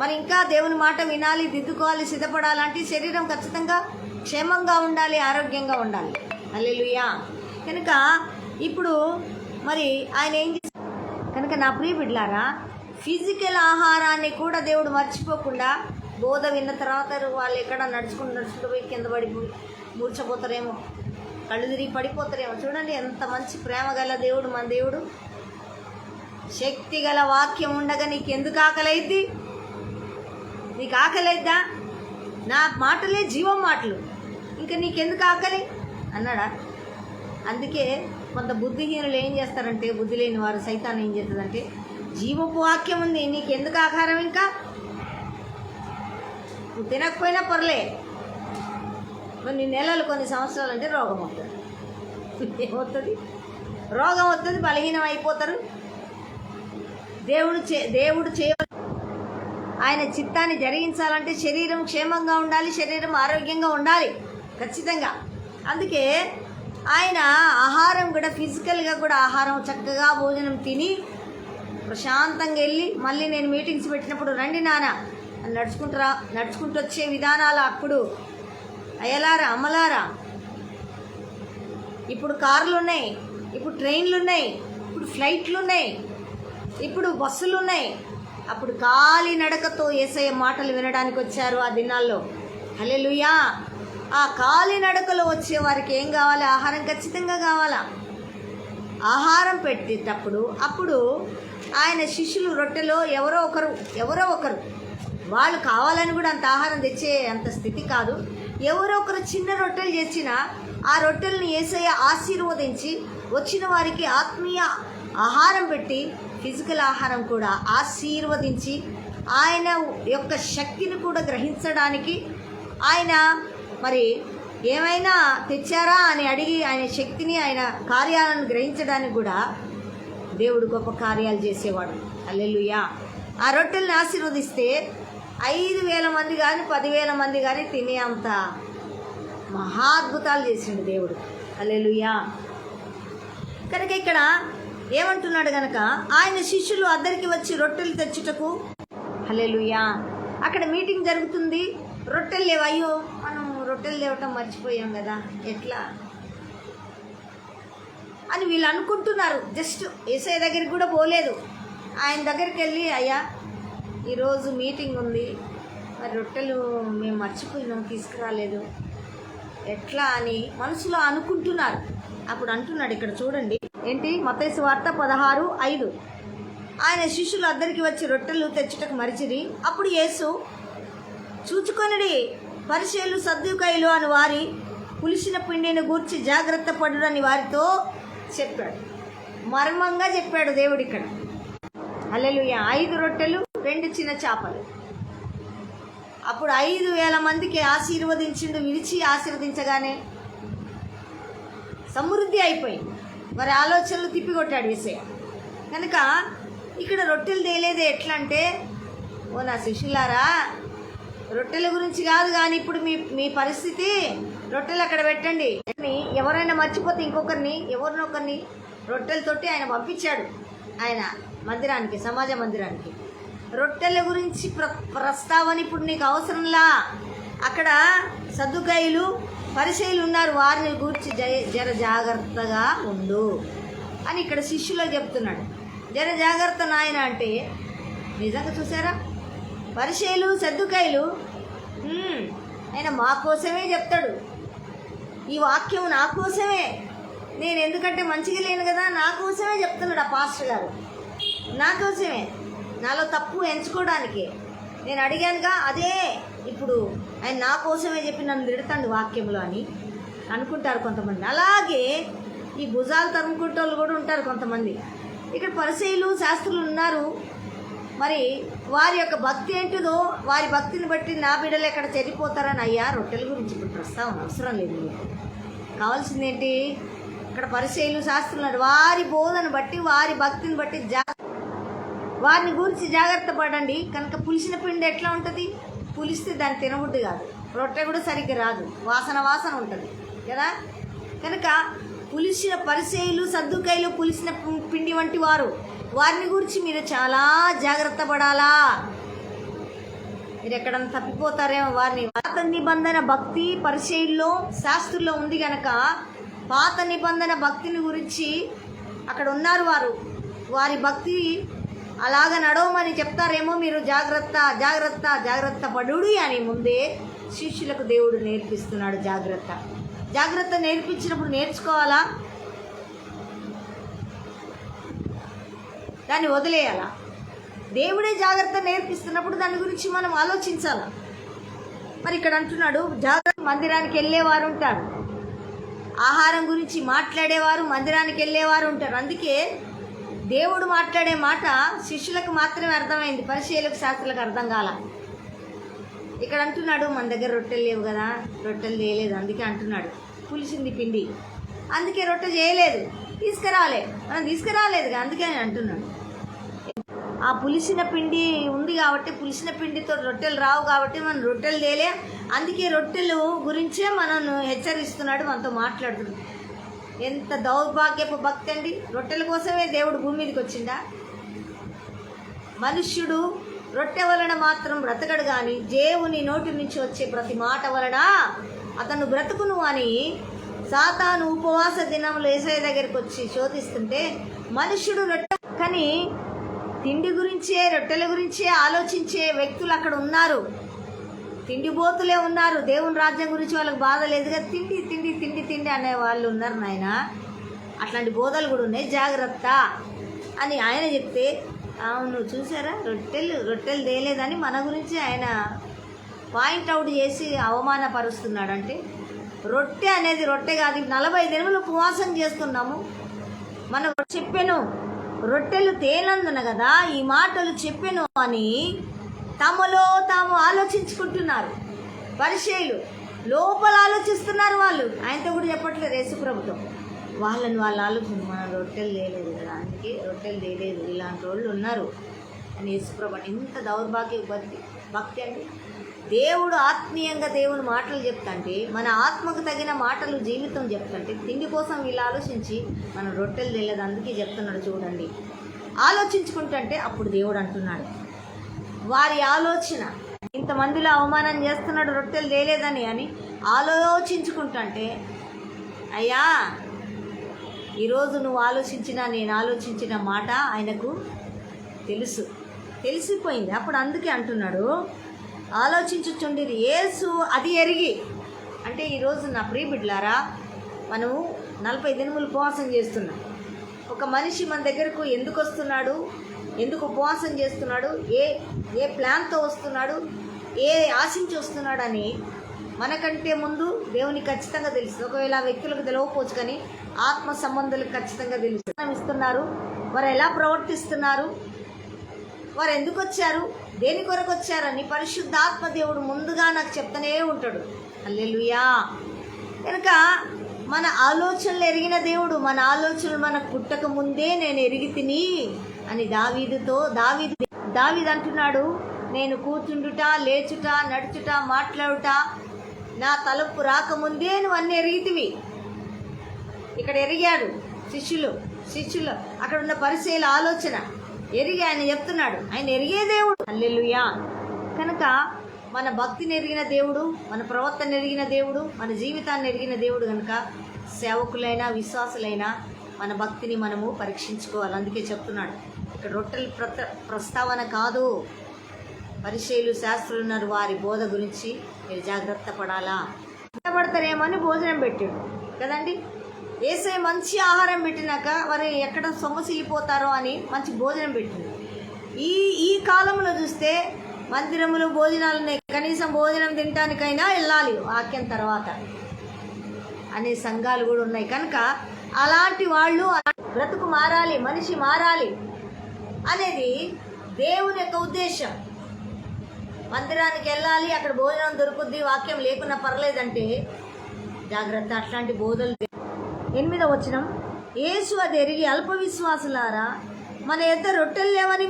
మరి ఇంకా దేవుని మాట వినాలి, దిద్దుకోవాలి, సిద్ధపడాలంటే శరీరం ఖచ్చితంగా క్షేమంగా ఉండాలి, ఆరోగ్యంగా ఉండాలి. హల్లెలూయా. కనుక ఇప్పుడు మరి ఆయన ఏం చేస్తారు కనుక నా ప్రియ బిడ్డలారా, ఫిజికల్ ఆహారాన్ని కూడా దేవుడు మర్చిపోకుండా బోధ విన్న తర్వాత వాళ్ళు ఎక్కడ నడుచుకుంటూ పోయి కింద పడిపోయి మూర్చపోతారేమో, కళ్ళు తిరిగి పడిపోతారేమో. చూడండి ఎంత మంచి ప్రేమ గల దేవుడు మన దేవుడు. శక్తి గల వాక్యం ఉండగా నీకు ఎందుకు ఆకలైద్ది? నీకు ఆకలైద్దా? నా మాటలే జీవం మాటలు, ఇంకా నీకెందుకు ఆకలి అన్నాడా? అందుకే కొంత బుద్ధిహీనులు ఏం చేస్తారంటే, బుద్ధి లేని వారు సైతాన్ని ఏం చేస్తుందంటే, జీవపు వాక్యం ఉంది, నీకు ఎందుకు ఆహారం, ఇంకా నువ్వు తినకపోయినా పర్లే, కొన్ని నెలలు కొన్ని సంవత్సరాలు అంటే రోగం వస్తుంది. ఏమవుతుంది? రోగం వస్తుంది, బలహీనం అయిపోతారు. దేవుడు ఆయన చిత్తాన్ని జరిగించాలంటే శరీరం క్షేమంగా ఉండాలి, శరీరం ఆరోగ్యంగా ఉండాలి ఖచ్చితంగా. అందుకే ఆయన ఆహారం కూడా ఫిజికల్గా కూడా ఆహారం చక్కగా భోజనం తిని ప్రశాంతంగా వెళ్ళి మళ్ళీ నేను మీటింగ్స్ పెట్టినప్పుడు రండి నాన్న నడుచుకుంటూ వచ్చే విధానాలు అప్పుడు అయ్యలారా అమ్మలారా ఇప్పుడు కార్లు ఉన్నాయి, ఇప్పుడు ట్రైన్లు ఉన్నాయి, ఇప్పుడు ఫ్లైట్లు ఉన్నాయి, ఇప్పుడు బస్సులు ఉన్నాయి. అప్పుడు కాలి నడకతో యేసయ్య మాటలు వినడానికి వచ్చారు ఆ దినాల్లో. హల్లెలూయా. ఆ కాలి నడకలో వచ్చే వారికి ఏం కావాలి? ఆహారం ఖచ్చితంగా కావాలా. ఆహారం పెట్టేటప్పుడు అప్పుడు ఆయన శిష్యులు రొట్టెలో ఎవరో ఒకరు వాళ్ళు కావాలని కూడా అంత ఆహారం తెచ్చే అంత స్థితి కాదు. ఎవరో ఒకరు చిన్న రొట్టెలు తెచ్చినా ఆ రొట్టెలను యేసయ్య ఆశీర్వదించి వచ్చిన వారికి ఆత్మీయ ఆహారం పెట్టి ఫిజికల్ ఆహారం కూడా ఆశీర్వదించి ఆయన యొక్క శక్తిని కూడా గ్రహించడానికి ఆయన మరి ఏమైనా తెచ్చారా అని అడిగి ఆయన శక్తిని ఆయన కార్యాలను గ్రహించడానికి కూడా దేవుడు గొప్ప కార్యాలు చేసేవాడు. హల్లెలూయా. ఆ రొట్టెల్ని ఆశీర్వదిస్తే 5,000 మంది కానీ 10,000 మంది కానీ తినే అంత మహాద్భుతాలు చేసిండు దేవుడు. హల్లెలూయా. కనుక ఇక్కడ ఏమంటున్నాడు గనక ఆయన శిష్యులు అద్దరికి వచ్చి రొట్టెలు తెచ్చుటకు. హల్లెలూయా. అక్కడ మీటింగ్ జరుగుతుంది, రొట్టెలు లేవు. అయ్యో మనం రొట్టెలు తేవటం మర్చిపోయాం కదా, ఎట్లా అని వీళ్ళు అనుకుంటున్నారు. జస్ట్ యేసయ్య దగ్గరికి కూడా పోలేదు. ఆయన దగ్గరికి వెళ్ళి, అయ్యా ఈరోజు మీటింగ్ ఉంది, మరి రొట్టెలు మేము మర్చిపోయినాం, తీసుకురాలేదు, ఎట్లా అని మనసులో అనుకుంటున్నారు. అప్పుడు అంటున్నాడు, ఇక్కడ చూడండి ఏంటి, మత్తయి సువార్త 16:5. ఆయన శిష్యులు అద్దరికి వచ్చి రొట్టెలు తెచ్చుటకు మరిచిరి. అప్పుడు యేసు చూచుకొనిడి పరిసయ్యులు సద్దూకయ్యులు అని వారి పులిసిన పిండిని గూర్చి జాగ్రత్త పడుడని వారితో చెప్పాడు. మర్మంగా చెప్పాడు దేవుడు ఇక్కడ. హల్లెలూయా. 5 రొట్టెలు 2 చిన్న చేపలు. అప్పుడు 5,000 మందికి ఆశీర్వదించిండు. విరిచి ఆశీర్వదించగానే సమృద్ధి అయిపోయింది. మరి ఆలోచనలు తిప్పికొట్టాడు యేసయ్య. కనుక ఇక్కడ రొట్టెలు తేలేదే ఎట్లా అంటే, ఓ నా శిష్యులారా, రొట్టెల గురించి కాదు కానీ ఇప్పుడు మీ పరిస్థితి, రొట్టెలు అక్కడ పెట్టండి. ఎవరైనా మర్చిపోతే ఎవరినొకరిని రొట్టెలతోటి ఆయన పంపించాడు ఆయన మందిరానికి, సమాజ మందిరానికి. రొట్టెల గురించి ప్రస్తావన ఇప్పుడు నీకు అవసరంలా. అక్కడ సద్దుకాయులు పరిసయ్యులు ఉన్నారు, వారిని గురించి జర జాగ్రత్తగా ఉండు అని ఇక్కడ శిష్యులకు చెప్తున్నాడు. జర జాగ్రత్త నాయన అంటే నిజంగా చూసారా, పరిసయ్యులు సద్దుకాయులు ఆయన మా కోసమే చెప్తాడు. ఈ వాక్యం నా కోసమే, నేను ఎందుకంటే మంచిగా లేను కదా, నా కోసమే చెప్తున్నాడు ఆ పాస్టర్ గారు. నా కోసమే, నాలో తప్పు ఎంచుకోవడానికి నేను అడిగానుగా, అదే ఇప్పుడు ఆయన నా కోసమే చెప్పి నన్ను తిడతాడు వాక్యంలో అని అనుకుంటారు కొంతమంది. అలాగే ఈ భుజాలు తరుముకుంటే వాళ్ళు కూడా ఉంటారు కొంతమంది. ఇక్కడ పరిసయ్యులు శాస్త్రులు ఉన్నారు. మరి వారి యొక్క భక్తి ఏంటిదో, వారి భక్తిని బట్టి నా బిడ్డలు ఎక్కడ చెడిపోతారని. అయ్యా రొట్టెల గురించి ఇప్పుడు ప్రస్తావన అవసరం లేదు, మీకు కావాల్సిందేంటి? ఇక్కడ పరిసయ్యులు శాస్త్రులు వారి బోధన బట్టి, వారి భక్తిని బట్టి వారిని గురించి జాగ్రత్త పడండి. కనుక పులిసిన పిండి ఎట్లా ఉంటుంది? పులిస్తే దాన్ని తినబుద్ధి కాదు, రొట్టె కూడా సరిగ్గా రాదు, వాసన ఉంటుంది కదా. కనుక పులిసిన పరిసయ్యులు సద్దుకాయలు పులిసిన పిండి వంటి వారు, వారిని గురించి మీరు చాలా జాగ్రత్త పడాలా. మీరు ఎక్కడన్నా తప్పిపోతారేమో వారిని. పాత నిబంధన భక్తి పరిసయ్యుల్లో శాస్త్రుల్లో ఉంది కనుక పాత నిబంధన భక్తిని గురించి అక్కడ ఉన్నారు వారు. వారి భక్తి అలాగ నడవమని చెప్తారేమో, మీరు జాగ్రత్త పడుడి అని ముందే శిష్యులకు దేవుడు నేర్పిస్తున్నాడు. జాగ్రత్త నేర్పించినప్పుడు నేర్చుకోవాలా, దాన్ని వదిలేయాలా? దేవుడే జాగ్రత్త నేర్పిస్తున్నప్పుడు దాని గురించి మనం ఆలోచించాలా. మరి ఇక్కడ అంటున్నాడు, జాగ్రత్త మందిరానికి వెళ్ళేవారు ఉంటారు, ఆహారం గురించి మాట్లాడేవారు మందిరానికి వెళ్ళేవారు ఉంటారు. అందుకే దేవుడు మాట్లాడే మాట శిష్యులకు మాత్రమే అర్థమైంది, పరిసయ్యులకు శాస్త్రులకు అర్థం కాల. ఇక్కడ అంటున్నాడు, మన దగ్గర రొట్టెలు లేవు కదా, రొట్టెలు చేయలేదు, అందుకే అంటున్నాడు పులిసింది పిండి, అందుకే రొట్టె చేయలేదు, మనం తీసుకురాలేదుగా, అందుకే అంటున్నాడు. ఆ పులిసిన పిండి ఉంది కాబట్టి, పులిసిన పిండితో రొట్టెలు రావు కాబట్టి మనం రొట్టెలు తేలే, అందుకే రొట్టెలు గురించే మనను హెచ్చరిస్తున్నాడు, మనతో మాట్లాడుతున్నాడు. ఎంత దౌర్భాగ్యపు భక్తి అండి! రొట్టెల కోసమే దేవుడు భూమి మీదకి వచ్చిందా? మనుష్యుడు రొట్టె వలన మాత్రం బ్రతకడు కానీ దేవుని నోటి నుంచి వచ్చే ప్రతి మాట వలన అతను బ్రతుకును అని సాతాను ఉపవాస దినములు యేసయ్య దగ్గరికి వచ్చి శోధిస్తుంటే మనుషుడు రొట్టె కానీ తిండి గురించే రొట్టెల గురించే ఆలోచించే వ్యక్తులు అక్కడ ఉన్నారు. తిండిబోతులే ఉన్నారు. దేవుని రాజ్యం గురించి వాళ్ళకి బాధ లేదు కదా, తిండి తిండి తిండి తిండి అనే వాళ్ళు ఉన్నారు నాయన. అట్లాంటి బోధలు కూడా ఉన్నాయి, జాగ్రత్త అని ఆయన చెప్తే, అవును చూసారా రొట్టెలు తేలేదని మన గురించి ఆయన పాయింట్అవుట్ చేసి అవమానపరుస్తున్నాడు. అంటే రొట్టె అనేది రొట్టె కాదు. 40 దినములు ఉపవాసం చేస్తున్నాము. మనం చెప్పాను రొట్టెలు తేలందున కదా ఈ మాటలు చెప్పాను అని తమలో తాము ఆలోచించుకుంటున్నారు. పరిచయులు లోపల ఆలోచిస్తున్నారు. వాళ్ళు ఆయనతో కూడా చెప్పట్లేదు యేసుప్రభుతో. వాళ్ళని వాళ్ళు ఆలోచన, మన రొట్టెలు తేలేదు కదా, అందుకే రొట్టెలు తేలేదు, ఇలాంటి వాళ్ళు ఉన్నారు అని యేసుప్రభు. ఎంత దౌర్భాగ్య భక్తి అండి. దేవుడు ఆత్మీయంగా దేవుని మాటలు చెప్తుంటే, మన ఆత్మకు తగిన మాటలు జీవితం చెప్తుంటే, తిండి కోసం వీళ్ళు ఆలోచించి మనం రొట్టెలు తేలేదు అందుకే చెప్తున్నాడు చూడండి. ఆలోచించుకుంటుంటే అప్పుడు దేవుడు అంటున్నాడు వారి ఆలోచన, ఇంతమందిలో అవమానం చేస్తున్నాడు రొట్టెలు తేలేదని అని ఆలోచించుకుంటుంటే, అయ్యా ఈరోజు నువ్వు ఆలోచించిన నేను ఆలోచించిన మాట ఆయనకు తెలిసిపోయింది. అప్పుడు అందుకే అంటున్నాడు ఆలోచించుచుండేది యేసు అది ఎరిగి. అంటే ఈరోజు నా ప్రియ బిడ్డలారా, మనము 40 దినములు ఉపవాసం చేస్తున్నాం. ఒక మనిషి మన దగ్గరకు ఎందుకు వస్తున్నాడు, ఎందుకు ఉపవాసం చేస్తున్నాడు, ఏ ప్లాన్తో వస్తున్నాడు, ఏ ఆశించి వస్తున్నాడు అని మనకంటే ముందు దేవునికి ఖచ్చితంగా తెలుసు. ఒకవేళ ఆ వ్యక్తులకు తెలియకపోవచ్చు కానీ ఆత్మ సంబంధాలకు ఖచ్చితంగా తెలుసు. ఇస్తున్నారు, వారు ఎలా ప్రవర్తిస్తున్నారు, వారు ఎందుకు వచ్చారు, దేని కొరకు వచ్చారని పరిశుద్ధాత్మ దేవుడు ముందుగా నాకు చెప్తూనే ఉంటాడు. హల్లెలూయా. కనుక మన ఆలోచనలు ఎరిగిన దేవుడు, మన ఆలోచనలు మనకు పుట్టక ముందే నేను ఎరిగి తిని అని దావీదు అంటున్నాడు, నేను కూర్చుండుట, లేచుట, నడుచుట, మాట్లాడుట నా తలుపు రాకముందే నువ్వు అన్నీ ఎరిగితివి. ఇక్కడ ఎరిగాడు శిష్యులు అక్కడ ఉన్న పరిచయాల ఆలోచన ఎరిగి ఆయన చెప్తున్నాడు. ఆయన ఎరిగే దేవుడు. హల్లెలూయా. కనుక మన భక్తిని ఎరిగిన దేవుడు, మన ప్రవర్తన ఎరిగిన దేవుడు, మన జీవితాన్ని ఎరిగిన దేవుడు. కనుక సేవకులైనా విశ్వాసులైనా మన భక్తిని మనము పరీక్షించుకోవాలి. అందుకే చెప్తున్నాడు ఇక్కడ రొట్టెల ప్రస్తావన కాదు. పరిచయులు శాస్త్రులు ఉన్నారు, వారి బోధ గురించి మీరు జాగ్రత్త పడాలా. ఇష్టపడతారేమని భోజనం పెట్టాడు కదండి. యేసయ్య మంచి ఆహారం పెట్టినాక వారు ఎక్కడ సొమ్మసిల్లిపోతారో అని మంచి భోజనం పెట్టింది. ఈ కాలంలో చూస్తే మందిరములు భోజనాలు ఉన్నాయి, కనీసం భోజనం తినడానికైనా వెళ్ళాలి వాక్యం తర్వాత అనే సంఘాలు కూడా ఉన్నాయి. కనుక అలాంటి వాళ్ళు బ్రతుకు మారాలి, మనిషి మారాలి అనేది దేవుని యొక్క ఉద్దేశం. మందిరానికి వెళ్ళాలి, అక్కడ భోజనం దొరుకుద్ది, వాక్యం లేకున్నా పర్లేదంటే జాగ్రత్త. అట్లాంటి బోధలు. 8వ వచనం, యేసు అది ఎరిగి అల్ప విశ్వాసులారా మన యొద్ద రొట్టెలు లేవని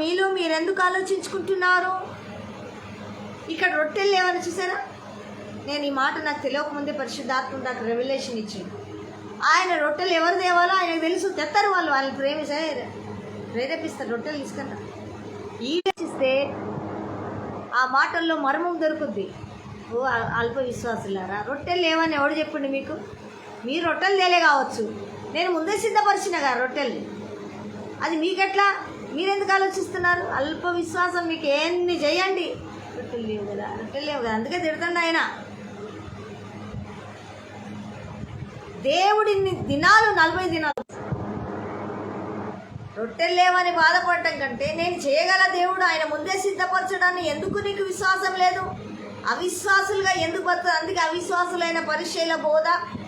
మీలో మీరెందుకు ఆలోచించుకుంటున్నారు. ఇక్కడ రొట్టెలు లేవని చూసారా. నేను ఈ మాట నాకు తెలియకముందే పరిశుద్ధాత్మ నాకు రెవల్యూషన్ ఇచ్చింది. ఆయన రొట్టెలు ఎవరు తేవాలో ఆయనకు తెలుసు. తెస్తారు వాళ్ళని ప్రేరేపిస్తారు రొట్టెలు తీసుకుంటారు. ఈస్తే ఆ మాటల్లో మర్మం దొరుకుద్ది. ఓ అల్ప విశ్వాసులారా రొట్టెలు లేవని ఎవడు చెప్పిండు మీకు. మీరు రొట్టెలు తేలే కావచ్చు, నేను ముందే సిద్ధపరిచినగా రొట్టెలు. అది మీకెట్లా, మీరెందుకు ఆలోచిస్తున్నారు. అల్ప విశ్వాసం మీకు ఎన్ని చేయండి, రొట్టెలు లేవు కదా. అందుకే తిడతండి ఆయన. దేవుడిని దినాలు 40 దినాలు రొట్టెలు లేవని బాధపడటం కంటే నేను చేయగల దేవుడు ఆయన ముందే సిద్ధపరచడాన్ని ఎందుకు నీకు విశ్వాసం లేదు. అవిశ్వాసులుగా ఎందుకు బతుకు. అందుకే అవిశ్వాసులైన పరిచయుల బోధ,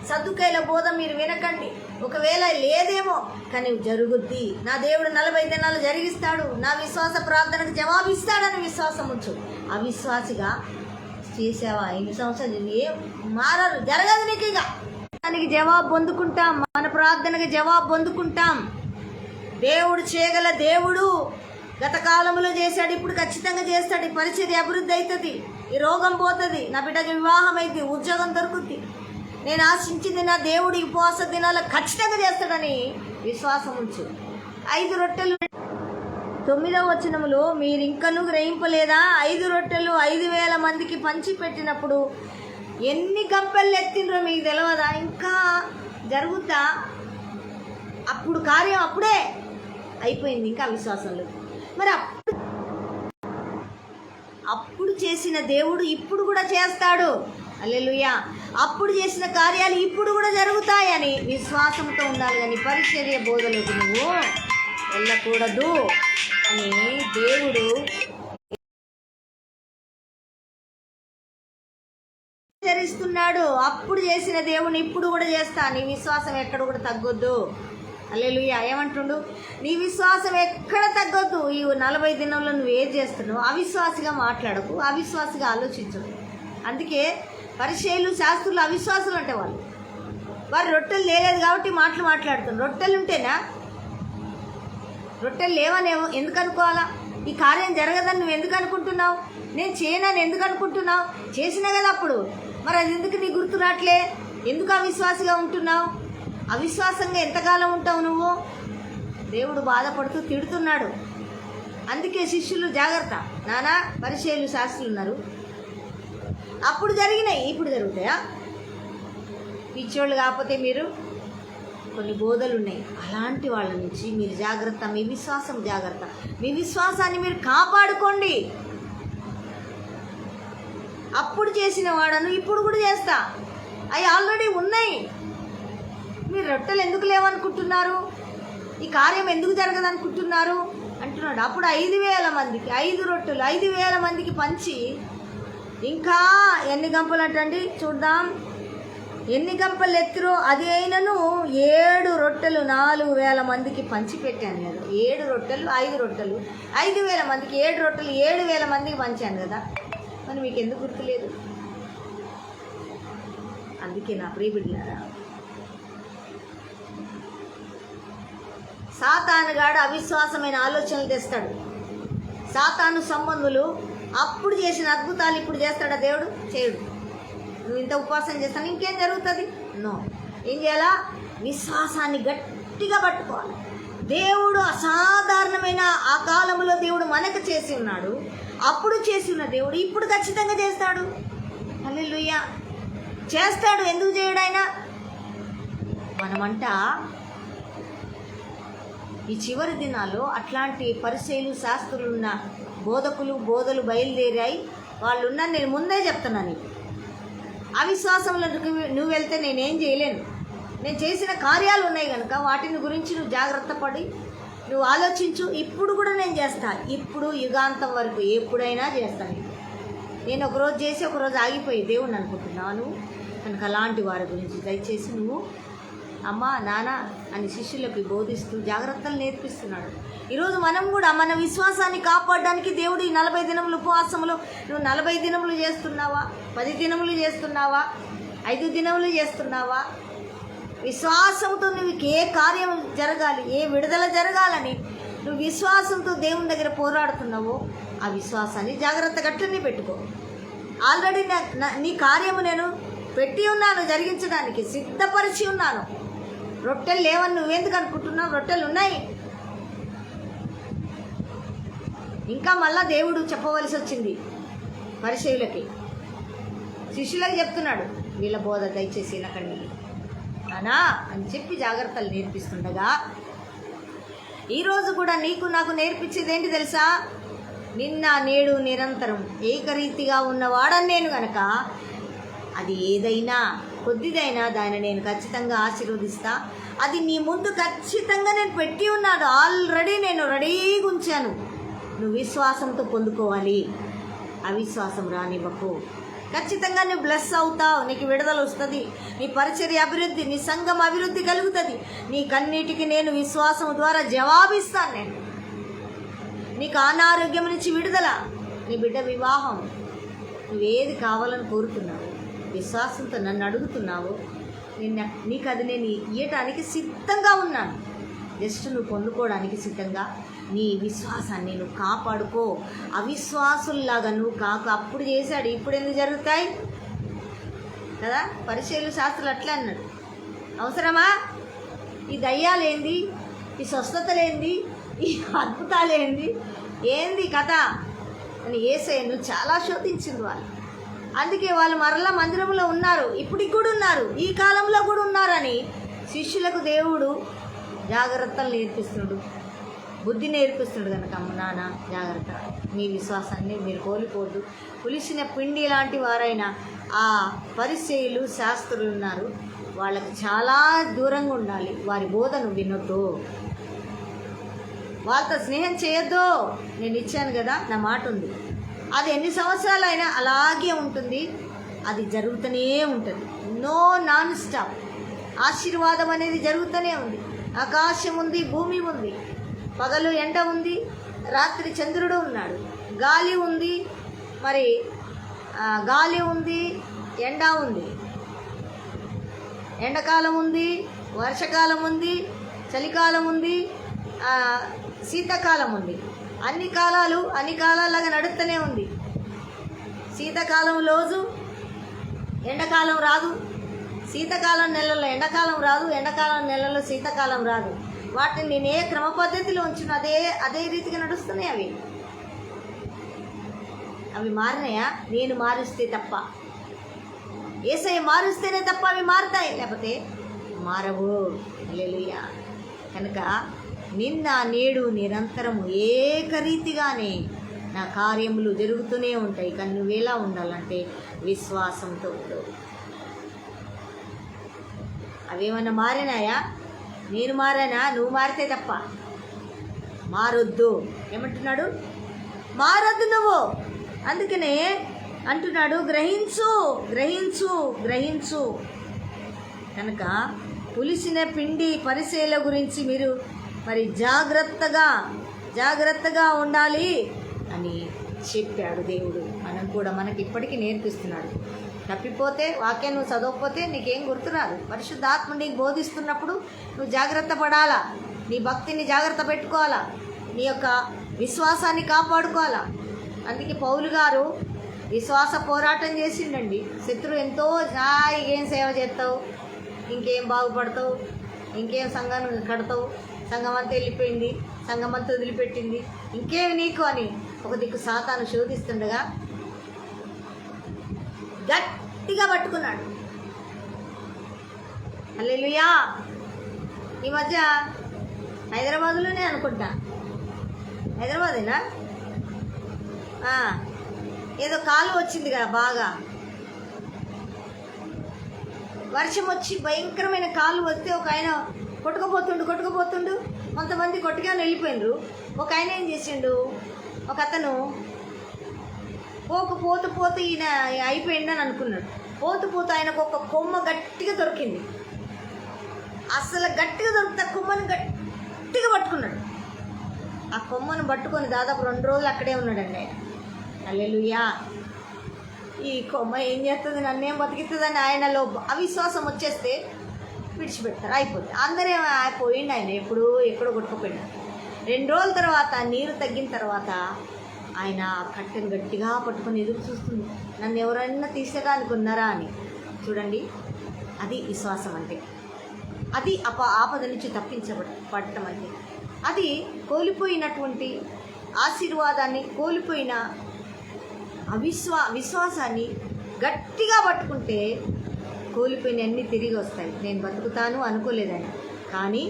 సద్దుకైల బోధ మీరు వినకండి. ఒకవేళ లేదేమో కానీ జరుగుద్ది. నా దేవుడు 40 దినాలు జరిగిస్తాడు, నా విశ్వాస ప్రార్థనకు జవాబిస్తాడని విశ్వాసం ఉంచు. అవిశ్వాసిగా చేసావా 5 సంవత్సరాలు ఏం మారరు, జరగదు నీకు. ఇక దానికి జవాబు పొందుకుంటాం, మన ప్రార్థనకి జవాబు పొందుకుంటాం. దేవుడు చేయగల దేవుడు. గత కాలంలో చేశాడు, ఇప్పుడు ఖచ్చితంగా చేస్తాడు. ఈ పరిచర్య అభివృద్ధి అవుతుంది, ఈ రోగం పోతుంది, నా బిడ్డకి వివాహం అవుతుంది, ఉద్యోగం దొరుకుద్ది. నేను ఆశించింది నా దేవుడి ఉపవాస దినాలు ఖచ్చితంగా చేస్తాడని విశ్వాసం ఉంచు. 5 రొట్టెలు 9వ వచనములో మీరు ఇంకనూ గ్రహింపలేదా. 5 రొట్టెలు 5,000 మందికి పంచి పెట్టినప్పుడు ఎన్ని గంపెళ్ళు ఎత్తిండ్రో మీకు తెలియదా? ఇంకా జరుగుతా. అప్పుడు కార్యం అప్పుడే అయిపోయింది, ఇంకా అవిశ్వాసంలో. మరి అప్పుడు చేసిన దేవుడు ఇప్పుడు కూడా చేస్తాడు. హల్లెలూయా. అప్పుడు చేసిన కార్యాలు ఇప్పుడు కూడా జరుగుతాయని విశ్వాసంతో ఉండాలి. కానీ పరిచర్య బోధలకు నువ్వు వెళ్ళకూడదు అని దేవుడు హెచ్చరిస్తున్నాడు. అప్పుడు చేసిన దేవుని ఇప్పుడు కూడా చేస్తా. నీ విశ్వాసం ఎక్కడ కూడా తగ్గొద్దు. హల్లెలూయా. ఏమంటుండు? నీ విశ్వాసం ఎక్కడ తగ్గొద్దు. ఈ 40 దినంలో నువ్వు ఏం చేస్తున్నావు? అవిశ్వాసిగా మాట్లాడకు, అవిశ్వాసిగా ఆలోచించు. అందుకే పరిచయులు శాస్త్రులు అవిశ్వాసులు అంటే వారు రొట్టెలు లేలేదు కాబట్టి మాట్లాడుతున్నారు. రొట్టెలు ఉంటేనా? రొట్టెలు లేవని ఎందుకు అనుకోవాలా? ఈ కార్యం జరగదని నువ్వు ఎందుకు అనుకుంటున్నావు? నేను చేయనని ఎందుకు అనుకుంటున్నావు? చేసినా కదా అప్పుడు. మరి అది ఎందుకు నీ గుర్తు రాట్లే? ఎందుకు అవిశ్వాసిగా ఉంటున్నావు? అవిశ్వాసంగా ఎంతకాలం ఉంటావు నువ్వు? దేవుడు బాధపడుతూ తిడుతున్నాడు. అందుకే శిష్యులు జాగ్రత్త. నానా, పరిచయులు శాస్త్రులు ఉన్నారు, అప్పుడు జరిగినాయి ఇప్పుడు జరుగుతాయా? పిచ్చోళ్ళు కాకపోతే మీరు కొన్ని బోధలు ఉన్నాయి, అలాంటి వాళ్ళ నుంచి మీరు జాగ్రత్త. మీ విశ్వాసం జాగ్రత్త. మీ విశ్వాసాన్ని మీరు కాపాడుకోండి. అప్పుడు చేసిన వాడను ఇప్పుడు కూడా చేస్తా. అవి ఆల్రెడీ ఉన్నాయి. మీరు రొట్టెలు ఎందుకు లేవనుకుంటున్నారు? ఈ కార్యం ఎందుకు జరగదనుకుంటున్నారు అంటున్నాడు. అప్పుడు 5,000 మందికి 5 రొట్టెలు 5,000 మందికి పంచి, ఇంకా ఎన్ని గంపలు అంటండి చూద్దాం, ఎన్ని గంపలు ఎత్తిరో అది అయినను 7 రొట్టెలు 4,000 మందికి పంచి పెట్టాను కదా. 7 రొట్టెలు 5 రొట్టెలు 5,000 మందికి, 7 రొట్టెలు 7,000 మందికి పంచాను కదా. మరి మీకు ఎందుకు గుర్తులేదు? అందుకే నా ప్రియ బిడ్డలారా, సాతానుగాడు అవిశ్వాసమైన ఆలోచనలు తెస్తాడు. సాతాను సంబంధులు అప్పుడు చేసిన అద్భుతాలు ఇప్పుడు చేస్తాడా దేవుడు? చేయడు. నువ్వు ఇంత ఉపవాసం చేస్తాను ఇంకేం జరుగుతుంది? నో. ఏం చేయాలా? విశ్వాసాన్ని గట్టిగా పట్టుకోవాలి. దేవుడు అసాధారణమైన ఆ కాలంలో దేవుడు మనకు చేసి ఉన్నాడు. అప్పుడు చేసి ఉన్న దేవుడు ఇప్పుడు ఖచ్చితంగా చేస్తాడు. హల్లెలూయా. చేస్తాడు. ఎందుకు చేయడు ఆయన? మనమంట ఈ చివరి దినాల్లో అట్లాంటి పరిచయులు శాస్త్రులు ఉన్న బోధలు బయలుదేరాయి. వాళ్ళు ఉన్నారు. నేను ముందే చెప్తున్నాను, అవిశ్వాసంలో నువ్వు వెళ్తే నేనేం చేయలేను. నేను చేసిన కార్యాలు ఉన్నాయి కనుక వాటిని గురించి నువ్వు జాగ్రత్త పడి నువ్వు ఆలోచించు. ఇప్పుడు కూడా నేను చేస్తా. ఇప్పుడు యుగాంతం వరకు ఎప్పుడైనా చేస్తాను. నేను ఒకరోజు చేసి ఒకరోజు ఆగిపోయి దేవుణ్ణి అనుకుంటున్నాను కనుక అలాంటి వారి గురించి దయచేసి నువ్వు అమ్మ నాన్న అని శిష్యులకి బోధిస్తూ జాగ్రత్తలు నేర్పిస్తున్నాడు. ఈరోజు మనం కూడా మన విశ్వాసాన్ని కాపాడడానికి దేవుడు ఈ 40 దినములు ఉపవాసములు, నువ్వు 40 దినములు చేస్తున్నావా, 10 దినములు చేస్తున్నావా, 5 దినములు చేస్తున్నావా? విశ్వాసంతో నువ్వు ఏ కార్యం జరగాలి, ఏ విడుదల జరగాలని నువ్వు విశ్వాసంతో దేవుని దగ్గర పోరాడుతున్నావో ఆ విశ్వాసాన్ని జాగ్రత్తగా అట్లనే పెట్టుకో. ఆల్రెడీ నీ కార్యము నేను పెట్టి ఉన్నాను, జరిగించడానికి సిద్ధపరిచి ఉన్నాను. రొట్టెలు లేవని నువ్వెందుకు అనుకుంటున్నావు? రొట్టెలు ఉన్నాయి. ఇంకా మళ్ళా దేవుడు చెప్పవలసి వచ్చింది పరిచయులకి, శిష్యులకి చెప్తున్నాడు, వీళ్ళ బోధ దయచేసి వినకండి అనా అని చెప్పి జాగ్రత్తలు నేర్పిస్తుండగా, ఈరోజు కూడా నీకు నాకు నేర్పించేది ఏంటి తెలుసా? నిన్న నేడు నిరంతరం ఏకరీతిగా ఉన్నవాడని నేను గనక అది ఏదైనా కొద్దిదైనా దాన్ని నేను ఖచ్చితంగా ఆశీర్వదిస్తా. అది నీ ముందు ఖచ్చితంగా నేను పెట్టి ఉన్నాను. ఆల్రెడీ నేను రెడీగా ఉంచాను. నువ్వు విశ్వాసంతో పొందుకోవాలి. అవిశ్వాసం రానివ్వకు. ఖచ్చితంగా నువ్వు బ్లెస్ అవుతావు. నీకు విడుదల వస్తుంది. నీ పరిచర్య అభివృద్ధి, నీ సంఘం అభివృద్ధి కలుగుతుంది. నీకన్నిటికీ నేను విశ్వాసం ద్వారా జవాబిస్తాను. నేను నీకు అనారోగ్యం నుంచి విడుదల, నీ బిడ్డ వివాహం, నువ్వేది కావాలని కోరుతున్నావు, విశ్వాసంతో నన్ను అడుగుతున్నావు, నీకు అది నేను ఇయ్యటానికి సిద్ధంగా ఉన్నాను. జస్ట్ నువ్వు పొందుకోవడానికి సిద్ధంగా నీ విశ్వాసాన్ని నువ్వు కాపాడుకో. అవిశ్వాసుల్లాగా నువ్వు కాక. అప్పుడు చేశాడు, ఇప్పుడు ఎందుకు జరుగుతాయి కదా? పరిచయులు శాస్త్రులు అట్లా అన్నాడు. అవసరమా? ఈ దయ్యాలేంది, ఈ స్వస్థతలేంది, ఈ అద్భుతాలేంది, ఏంది కథ అని యేసయ్యను చాలా శోధించింది వాళ్ళు. అందుకే వాళ్ళు మరలా మందిరంలో ఉన్నారు, ఇప్పటికి కూడా ఉన్నారు, ఈ కాలంలో కూడా ఉన్నారని శిష్యులకు దేవుడు జాగ్రత్తలు నేర్పిస్తున్నాడు, బుద్ధి నేర్పిస్తున్నాడు. కనుక అమ్మ నాన్న జాగ్రత్త, మీ విశ్వాసాన్ని మీరు కోల్పోవద్దు. పులిసిన పిండి లాంటి వారైన ఆ పరిసయ్యులు శాస్త్రులు ఉన్నారు, వాళ్ళకి చాలా దూరంగా ఉండాలి. వారి బోధను వినొద్దు, వాళ్ళతో స్నేహం చేయొద్దు. నేను ఇచ్చాను కదా, నా మాట ఉంది. అది ఎన్ని సంవత్సరాలైనా అలాగే ఉంటుంది, అది జరుగుతూనే ఉంటుంది. No non stop. ఆశీర్వాదం అనేది జరుగుతూనే ఉంది. ఆకాశం ఉంది, భూమి ఉంది, పగలు ఎండ ఉంది, రాత్రి చంద్రుడు ఉన్నాడు, గాలి ఉంది, మరి గాలి ఉంది, ఎండ ఉంది, ఎండాకాలం ఉంది, వర్షకాలం ఉంది, చలికాలం ఉంది, శీతాకాలం ఉంది. అన్ని కాలాలాగా నడుస్తూనే ఉంది. శీతాకాలం రోజు ఎండాకాలం రాదు, శీతాకాలం నెలల్లో ఎండాకాలం రాదు, ఎండాకాలం నెలల్లో శీతాకాలం రాదు. వాటిని నేను ఏ క్రమ పద్ధతిలో ఉంచిన అదే రీతిగా నడుస్తున్నాయి. అవి మారినాయా? నేను మారుస్తే తప్ప, యేసయ్య మారుస్తేనే తప్ప అవి మారుతాయి, లేకపోతే మారవు. హల్లెలూయా. కనుక నిన్న నేడు నిరంతరము ఏకరీతిగానే నా కార్యములు జరుగుతూనే ఉంటాయి. కానీ నువ్వేలా ఉండాలంటే విశ్వాసంతో ఉండవు. అవేమన్నా మారినాయా? నేను మారానా? నువ్వు మారితే తప్ప మారొద్దు. ఏమంటున్నాడు? మారొద్దు నువ్వు. అందుకనే అంటున్నాడు, గ్రహించు గ్రహించు గ్రహించు. కనుక పులిసిన పిండి పరిచయాల గురించి మీరు మరి జాగ్రత్తగా ఉండాలి అని చెప్పాడు దేవుడు. మనకి ఇప్పటికీ నేర్పిస్తున్నాడు. తప్పిపోతే వాక్యం నువ్వు చదవకపోతే నీకేం గుర్తురాదు. పరిశుద్ధాత్మ నీకు బోధిస్తున్నప్పుడు నువ్వు జాగ్రత్త పడాలా, నీ భక్తిని జాగ్రత్త పెట్టుకోవాలా, నీ యొక్క విశ్వాసాన్ని కాపాడుకోవాలా. అందుకే పౌలు గారు విశ్వాస పోరాటం చేసిండండి. శత్రువు ఎంతో ఏం సేవ చేస్తావు, ఇంకేం బాగుపడతావు, ఇంకేం సంఘాన్ని కడతావు, సంఘం అంతా వెళ్ళిపోయింది, సంఘం అంతా వదిలిపెట్టింది, ఇంకేమి నీకు అని ఒక దిక్కు సాతాను శోధిస్తుండగా గట్టిగా పట్టుకున్నాడు. హల్లెలూయా. ఈ మధ్య హైదరాబాదులోనే అనుకుంటా, హైదరాబాదేనా, ఏదో కాలు వచ్చింది కదా, బాగా వర్షం వచ్చి భయంకరమైన కాలు వస్తే ఒక ఆయన కొట్టుకుపోతుండు. కొంతమంది కొట్టుకొని వెళ్ళిపోయినరు. ఒక ఆయన ఏం చేసిండు, ఒక అతను పోతూ ఈయన అయిపోయిందని అనుకున్నాడు. పోతూ ఆయనకు ఒక కొమ్మ గట్టిగా దొరికింది. అసలు గట్టిగా దొరికితే కొమ్మను గట్టిగా పట్టుకున్నాడు. ఆ కొమ్మను పట్టుకొని దాదాపు 2 రోజులు అక్కడే ఉన్నాడండి ఆయన. హల్లెలూయా. ఈ కొమ్మ ఏం చేస్తుంది, నన్నేం బతికిస్తుందని ఆయనలో అవిశ్వాసం వచ్చేస్తే విడిచిపెడతారు, అయిపోతుంది. అందరే పోయిండు ఆయన, ఎక్కడో కొట్టుకుపోయినాడు. 2 రోజుల తర్వాత నీరు తగ్గిన తర్వాత ఆయన కట్టెను గట్టిగా పట్టుకొని ఎదురు చూస్తుంది, నన్ను ఎవరైనా తీసేయడానికి ఉన్నారా అని. చూడండి, అది విశ్వాసం అంటే, అది ఆపద నుంచి తప్పించబడటం అంటే. అది కోల్పోయినటువంటి ఆశీర్వాదాన్ని, కోల్పోయిన విశ్వాసాన్ని గట్టిగా పట్టుకుంటే కోల్పోయిన అన్నీ తిరిగి వస్తాయి. నేను బతుకుతాను అనుకోలేదని, కానీ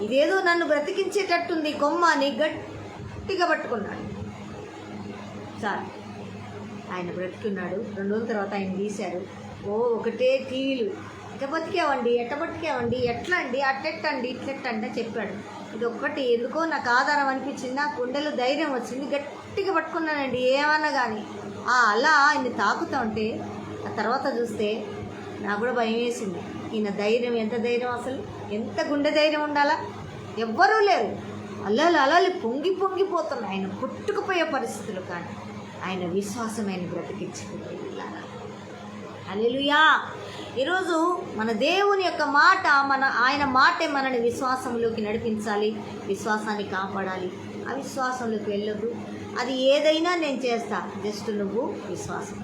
ఇదేదో నన్ను బ్రతికించేటట్టుంది కొమ్మని గట్టిగా పట్టుకున్నాడు. సార్ ఆయన బ్రతికున్నాడు. 2 రోజుల తర్వాత ఆయన తీశారు. ఒకటే టీవీలు, ఎట్ట బతికావండి, ఎట్లా అండి, అట్టెట్టండి, ఇట్లెట్టండి అని చెప్పాడు. ఇది ఒక్కటి ఎందుకో నాకు ఆధారం అనిపించింది, నా గుండెలో ధైర్యం వచ్చింది, గట్టిగా పట్టుకున్నానండి. ఏమన్నా కానీ అలా ఆయన్ని తాకుతూ ఉంటే ఆ తర్వాత చూస్తే నాకు కూడా భయం వేసింది. ఈయన ధైర్యం, ఎంత ధైర్యం, అసలు ఎంత గుండె ధైర్యం ఉండాలా, ఎవ్వరూ లేరు, అల్లాలి పొంగిపోతున్నాయి, ఆయన పుట్టుకుపోయే పరిస్థితులు. కానీ ఆయన విశ్వాసమైన బ్రతికించింది. హల్లెలూయా. ఈరోజు మన దేవుని యొక్క మాట, ఆయన మాటే మనని విశ్వాసంలోకి నడిపించాలి, విశ్వాసాన్ని కాపాడాలి. అవిశ్వాసంలోకి వెళ్ళొద్దు. అది ఏదైనా నేను చేస్తా, జస్ట్ నువ్వు విశ్వాసం.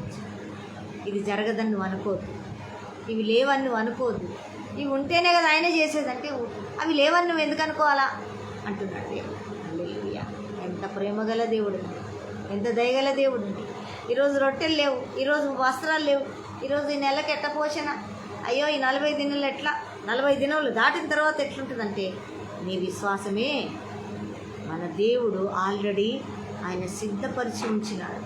ఇది జరగదని నువ్వు అనుకోవద్దు, ఇవి లేవని నువ్వు అనుకోవద్దు. ఇవి ఉంటేనే కదా ఆయన చేసేదంటే, అవి లేవని నువ్వు ఎందుకు అనుకోవాలా అంటున్నాడు దేవుడు. హల్లెలూయా. ఎంత ప్రేమగల దేవుడు, ఎంత దయగల దేవుడు. ఈరోజు రొట్టెలు లేవు, ఈరోజు వస్త్రాలు లేవు, ఈరోజు ఈ నెలకి ఎట్ట పోషణ, అయ్యో ఈ 40 దినాలు ఎట్లా, 40 దినాలు దాటిన తర్వాత ఎట్లుంటుందంటే నీ విశ్వాసమే. మన దేవుడు ఆల్రెడీ ఆయన సిద్ధపరిచి ఉంచినాడు.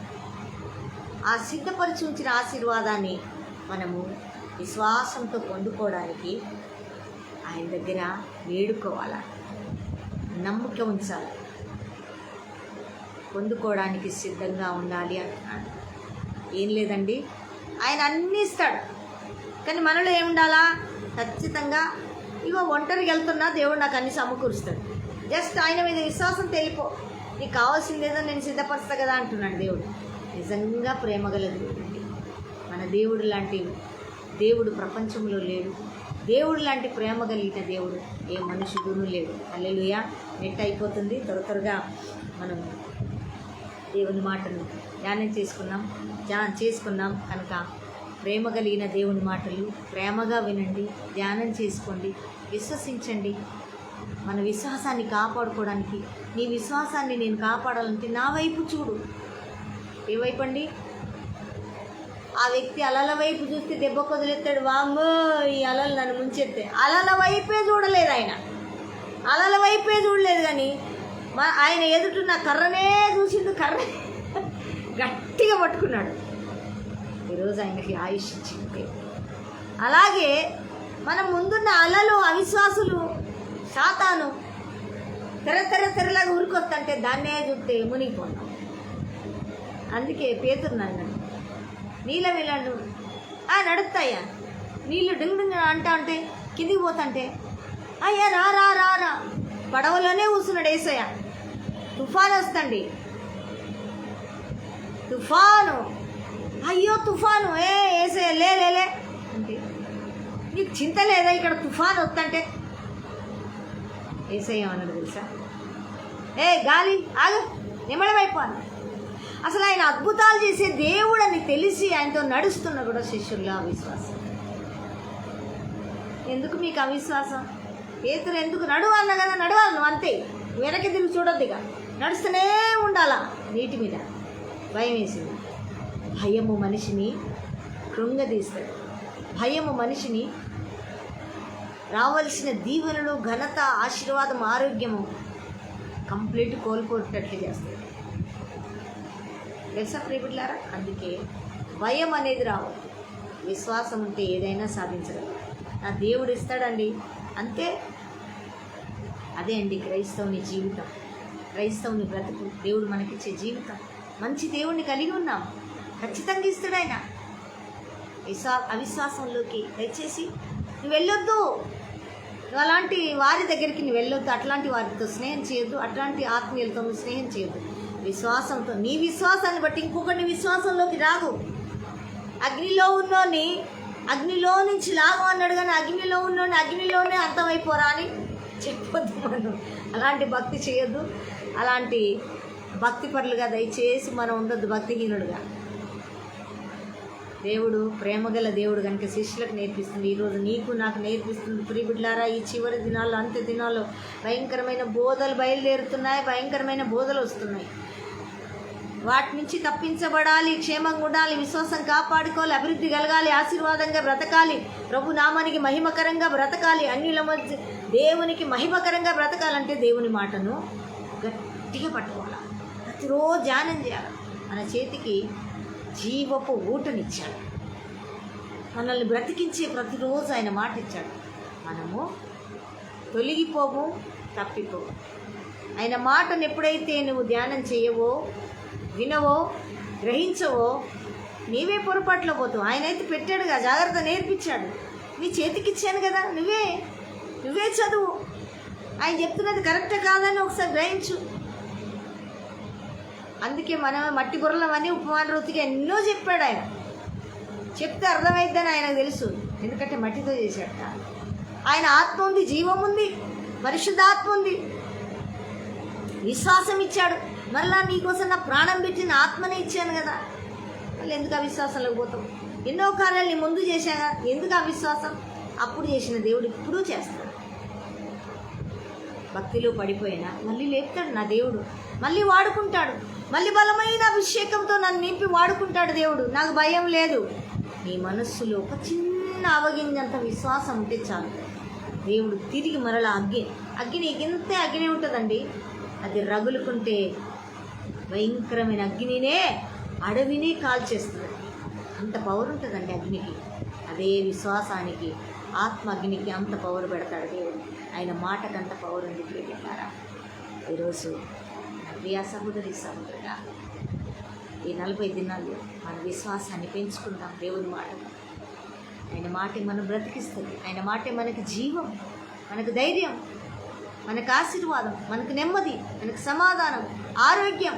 ఆ సిద్ధపరిచి ఉంచిన ఆశీర్వాదాన్ని మనము విశ్వాసంతో పొందుకోవడానికి ఆయన దగ్గర వేడుకోవాలి, నమ్మకం ఉంచాలి, పొందుకోవడానికి సిద్ధంగా ఉండాలి అంటున్నాడు. ఏం లేదండి, ఆయన అన్నీ ఇస్తాడు. కానీ మనలో ఏముండాలా? ఖచ్చితంగా ఇగో ఒంటరికి వెళ్తున్నా, దేవుడు నాకు అన్ని సమకూరుస్తాడు. జస్ట్ ఆయన మీద విశ్వాసం తెలిపో, నీకు కావాల్సిందేదో నేను సిద్ధపరుస్తా కదా అంటున్నాడు దేవుడు. నిజంగా ప్రేమగల దేవుడు అండి మన దేవుడు. లాంటి దేవుడు ప్రపంచంలో లేడు. దేవుడు లాంటి ప్రేమ కలిగిన దేవుడు ఏ మనుషుడును లేడు. హల్లెలూయా. నెట్ అయిపోతుంది, త్వరగా మనం దేవుని మాటను ధ్యానం చేసుకున్నాం కనుక ప్రేమ కలిగిన దేవుని మాటలు ప్రేమగా వినండి, ధ్యానం చేసుకోండి, విశ్వసించండి. మన విశ్వాసాన్ని కాపాడుకోవడానికి, నీ విశ్వాసాన్ని నేను కాపాడాలంటే నా వైపు చూడు. ఏ వైపు అండి? ఆ వ్యక్తి అలల వైపు చూస్తే దెబ్బ కొదిలేస్తాడు. వామ్మో ఈ అలలు నన్ను ముంచెత్తే, అలల వైపే చూడలేదు ఆయన, అలల వైపే చూడలేదు. కానీ ఆయన ఎదుటిన్న కర్రనే చూసిండు, కర్ర గట్టిగా పట్టుకున్నాడు. ఈరోజు ఆయనకి ఆయుష్ ఇచ్చింది. అలాగే మనం ముందున్న అలలు, అవిశ్వాసులు, సాతాను తెరలాగా ఉరికొస్తుంటే దాన్నే చూస్తే మునిగిపోతాం. అందుకే పేతురు నన్ను నీళ్ళ వెళ్ళాడు నడుస్తాయా, నీళ్ళు డింగ్ డింగ్ అంటా అంటే కిందికి పోతుంటే అయ్యా రా రా రా రా పడవలోనే కూర్చున్నాడు ఏసయ్య. తుఫాను వస్తుంది, తుఫాను, అయ్యో తుఫాను, ఏసయ్య లే అంటే నీకు చింత లేదా ఇక్కడ తుఫాను వస్తుంటే? ఏసయ్య అన్నాడు తెలుసా, గాలి ఆగు, నిమ్మడమైపోను. అసలు ఆయన అద్భుతాలు చేసే దేవుడని తెలిసి ఆయనతో నడుస్తున్న కూడా శిష్యుల్లో అవిశ్వాసం. ఎందుకు మీకు అవిశ్వాసం? పేతురు ఎందుకు నడవాలన్నా కదా, నడవాలి నువ్వు అంతే, వెనక్కి తిరిగి చూడొద్దు, ఇక నడుస్తూనే ఉండాలా. నీటి మీద భయం వేసింది. భయము మనిషిని కృంగదీస్తాడు. భయము మనిషిని రావాల్సిన దీవెనలు, ఘనత, ఆశీర్వాదం, ఆరోగ్యము కంప్లీట్ కోల్పోయేటట్లు చేస్తాడు. తెలుసా ప్రియబిడ్డలారా? అందుకే భయం అనేది రావాలి. విశ్వాసం ఉంటే ఏదైనా సాధించగలరు. నా దేవుడు ఇస్తాడండి అంతే. అదే అండి క్రైస్తవుని జీవితం, క్రైస్తవుని బ్రతుకు, దేవుడు మనకిచ్చే జీవితం. మంచి దేవుడిని కలిగి ఉన్నాం, ఖచ్చితంగా ఇస్తాడు ఆయన. అవిశ్వాసంలోకి దయచేసి నువ్వు వెళ్ళొద్దు, నువ్వు అలాంటి వారి దగ్గరికి నువ్వు వెళ్ళొద్దు, అట్లాంటి వారితో స్నేహం చేయొద్దు, అట్లాంటి ఆత్మీయులతో నువ్వు స్నేహం చేయొద్దు. విశ్వాసంతో, నీ విశ్వాసాన్ని బట్టి ఇంకొకటి విశ్వాసంలోకి రాగు. అగ్నిలో ఉన్నోని అగ్నిలో నుంచి లాగు అన్నాడు, కానీ అగ్నిలో ఉన్నోని అగ్నిలోనే అంతమైపోరా అని చెప్పొద్దు. మనం అలాంటి భక్తి చేయొద్దు, అలాంటి భక్తి పరులుగా దయచేసి మనం ఉండొద్దు, భక్తిహీనుడుగా. దేవుడు ప్రేమగల దేవుడు కనుక శిష్యులకు నేర్పిస్తుంది. ఈరోజు నీకు నాకు నేర్పిస్తుంది. ప్రియబిడ్డలారా, ఈ చివరి దినాల్లో, అంత్య దినాల్లో భయంకరమైన బోధలు బయలుదేరుతున్నాయి, భయంకరమైన బోధలు వస్తున్నాయి. వాటి నుంచి తప్పించబడాలి, క్షేమంగా ఉండాలి, విశ్వాసం కాపాడుకోవాలి, అభివృద్ధి కలగాలి, ఆశీర్వాదంగా బ్రతకాలి, ప్రభు నామానికి మహిమకరంగా బ్రతకాలి, అన్యుల మధ్య దేవునికి మహిమకరంగా బ్రతకాలంటే దేవుని మాటను గట్టిగా పట్టుకోవాలి, ప్రతిరోజు ధ్యానం చేయాలి. మన చేతికి జీవపు ఊటనిచ్చాడు, మనల్ని బ్రతికించే ప్రతిరోజు ఆయన మాట ఇచ్చాడు. మనము తొలగిపోము, తప్పిపోవు. ఆయన మాటను ఎప్పుడైతే నువ్వు ధ్యానం చేయవో, వినవో, గ్రహించవో, నీవే పొరపాట్లో పోతావు. ఆయన అయితే పెట్టాడుగా, జాగ్రత్త నేర్పించాడు, నీ చేతికి ఇచ్చాను కదా, నువ్వే చదువు. ఆయన చెప్తున్నది కరెక్టే కాదని ఒకసారి గ్రహించు. అందుకే మనం మట్టి బుర్రలమని ఉపమాన రీతిగా ఎన్నో చెప్పాడు ఆయన. చెప్తే అర్థమైద్దని ఆయనకు తెలుసు, ఎందుకంటే మట్టితో చేశాడట. ఆయన ఆత్మ ఉంది, జీవం ఉంది, పరిశుద్ధాత్మ ఉంది, విశ్వాసం ఇచ్చాడు. మళ్ళా నీకోసం నా ప్రాణం పెట్టిన ఆత్మనే ఇచ్చాను కదా, మళ్ళీ ఎందుకు అవిశ్వాసంలోకి పోతాం? ఎన్నో కార్యాలు నీ ముందు చేశాగా, ఎందుకు అవిశ్వాసం? అప్పుడు చేసిన దేవుడు ఇప్పుడు చేస్తాడు. భక్తిలో పడిపోయినా మళ్ళీ లేపుతాడు నా దేవుడు. మళ్ళీ వాడుకుంటాడు. మళ్ళీ బలమైన అభిషేకంతో నన్ను నింపి వాడుకుంటాడు దేవుడు. నాకు భయం లేదు. నీ మనస్సులో ఒక చిన్న అవగింజంత విశ్వాసం ఉంటే చాలు, దేవుడు తిరిగి మరలా అగ్గి నీకింతే అగ్ని ఉంటుందండి. అది రగులుకుంటే భయంకరమైన అగ్నినే, అడవినే కాల్చేస్తుంది. అంత పవర్ ఉంటుందండి అగ్నికి. అదే విశ్వాసానికి, ఆత్మ అగ్నికి అంత పవర్ పెడతాడు దేవుడు. ఆయన మాటకు అంత పవర్ ఉంది ప్రియలారా. ఈరోజు ప్రియా సహోదరి సహోదరుడా, ఈ 40 దినాలు మన విశ్వాసాన్ని పెంచుకుందాం. దేవుని మాట, ఆయన మాటే మనం బ్రతికిస్తుంది. ఆయన మాటే మనకి జీవం, మనకు ధైర్యం, మనకు ఆశీర్వాదం, మనకు నెమ్మది, మనకు సమాధానం, ఆరోగ్యం,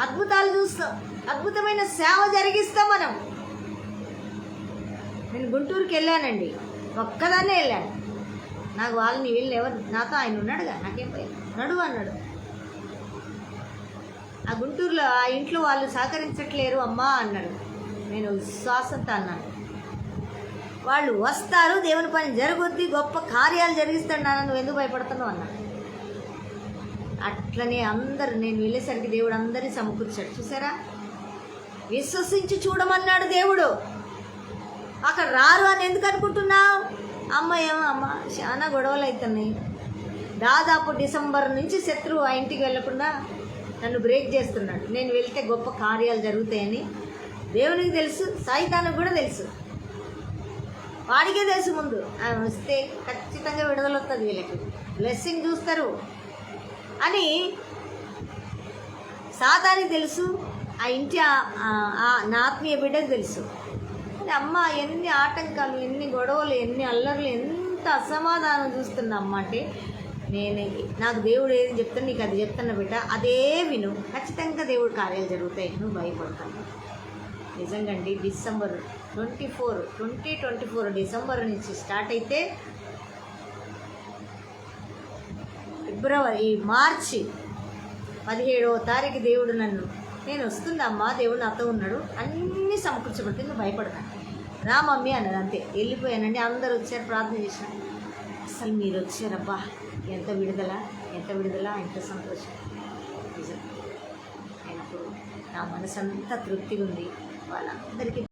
అద్భుతాలు చూస్తాం, అద్భుతమైన సేవ జరిగిస్తాం మనం. నేను గుంటూరుకి వెళ్ళానండి, ఒక్కదాన్నే వెళ్ళాను. నాకు వాళ్ళని వీళ్ళని ఎవరు, నాతో ఆయన ఉన్నాడుగా, నాకేం పోయి నడువు అన్నాడు. ఆ గుంటూరులో ఆ ఇంట్లో వాళ్ళు సహకరించట్లేరు అమ్మా అన్నాడు. నేను విశ్వాసంతో అన్నాను, వాళ్ళు వస్తారు, దేవుని పని జరుగుద్ది, గొప్ప కార్యాలు జరిగిస్తాడు నాన్న, నువ్వు ఎందుకు భయపడుతున్నావు అన్నాడు. అట్లనే అందరు నేను వెళ్ళేసరికి దేవుడు అందరినీ సమకూర్చాడు. చూసారా, విశ్వసించి చూడమన్నాడు దేవుడు. అక్కడ రారు అని ఎందుకు అనుకుంటున్నావు? అమ్మ చాలా గొడవలు అవుతున్నాయి. దాదాపు డిసెంబర్ నుంచి శత్రువు ఆ ఇంటికి వెళ్ళకుండా నన్ను బ్రేక్ చేస్తున్నాడు. నేను వెళ్తే గొప్ప కార్యాలు జరుగుతాయని దేవునికి తెలుసు, సైతానికి కూడా తెలుసు, వాడికే తెలుసు. ముందు ఆయన వస్తే ఖచ్చితంగా విడుదల వస్తుంది, వీళ్ళకి బ్లెస్సింగ్ చూస్తారు అని సాతానికి తెలుసు, ఆ ఇంటి నా ఆత్మీయ బిడ్డకు తెలుసు. అమ్మ ఎన్ని ఆటంకాలు, ఎన్ని గొడవలు, ఎన్ని అల్లర్లు, ఎంత అసమాధానం చూస్తున్నా అమ్మ అంటే, నాకు దేవుడు ఏది చెప్తాను నీకు అది చెప్తున్నా బిడ్డ, అదే విను, ఖచ్చితంగా దేవుడు కార్యాలు జరుగుతాయి, నువ్వు భయపడతాను. నిజంగా అండి, డిసెంబర్ 2024 డిసెంబర్ నుంచి స్టార్ట్ అయితే మార్చి 17వ తారీఖు దేవుడు నేను వస్తుందమ్మా, దేవుడు నాతో ఉన్నాడు, అన్నీ సమకూర్చబడితే నువ్వు భయపడతాను రా మమ్మీ అన్నది. అంతే, వెళ్ళిపోయానండి. అందరు వచ్చారు, ప్రార్థన చేశాను. అసలు మీరు వచ్చారబ్బా, ఎంత విడుదల, ఎంత సంతోషం. నిజం అయినప్పుడు నా మనసు అంతా తృప్తిగా ఉంది. వాళ్ళందరికీ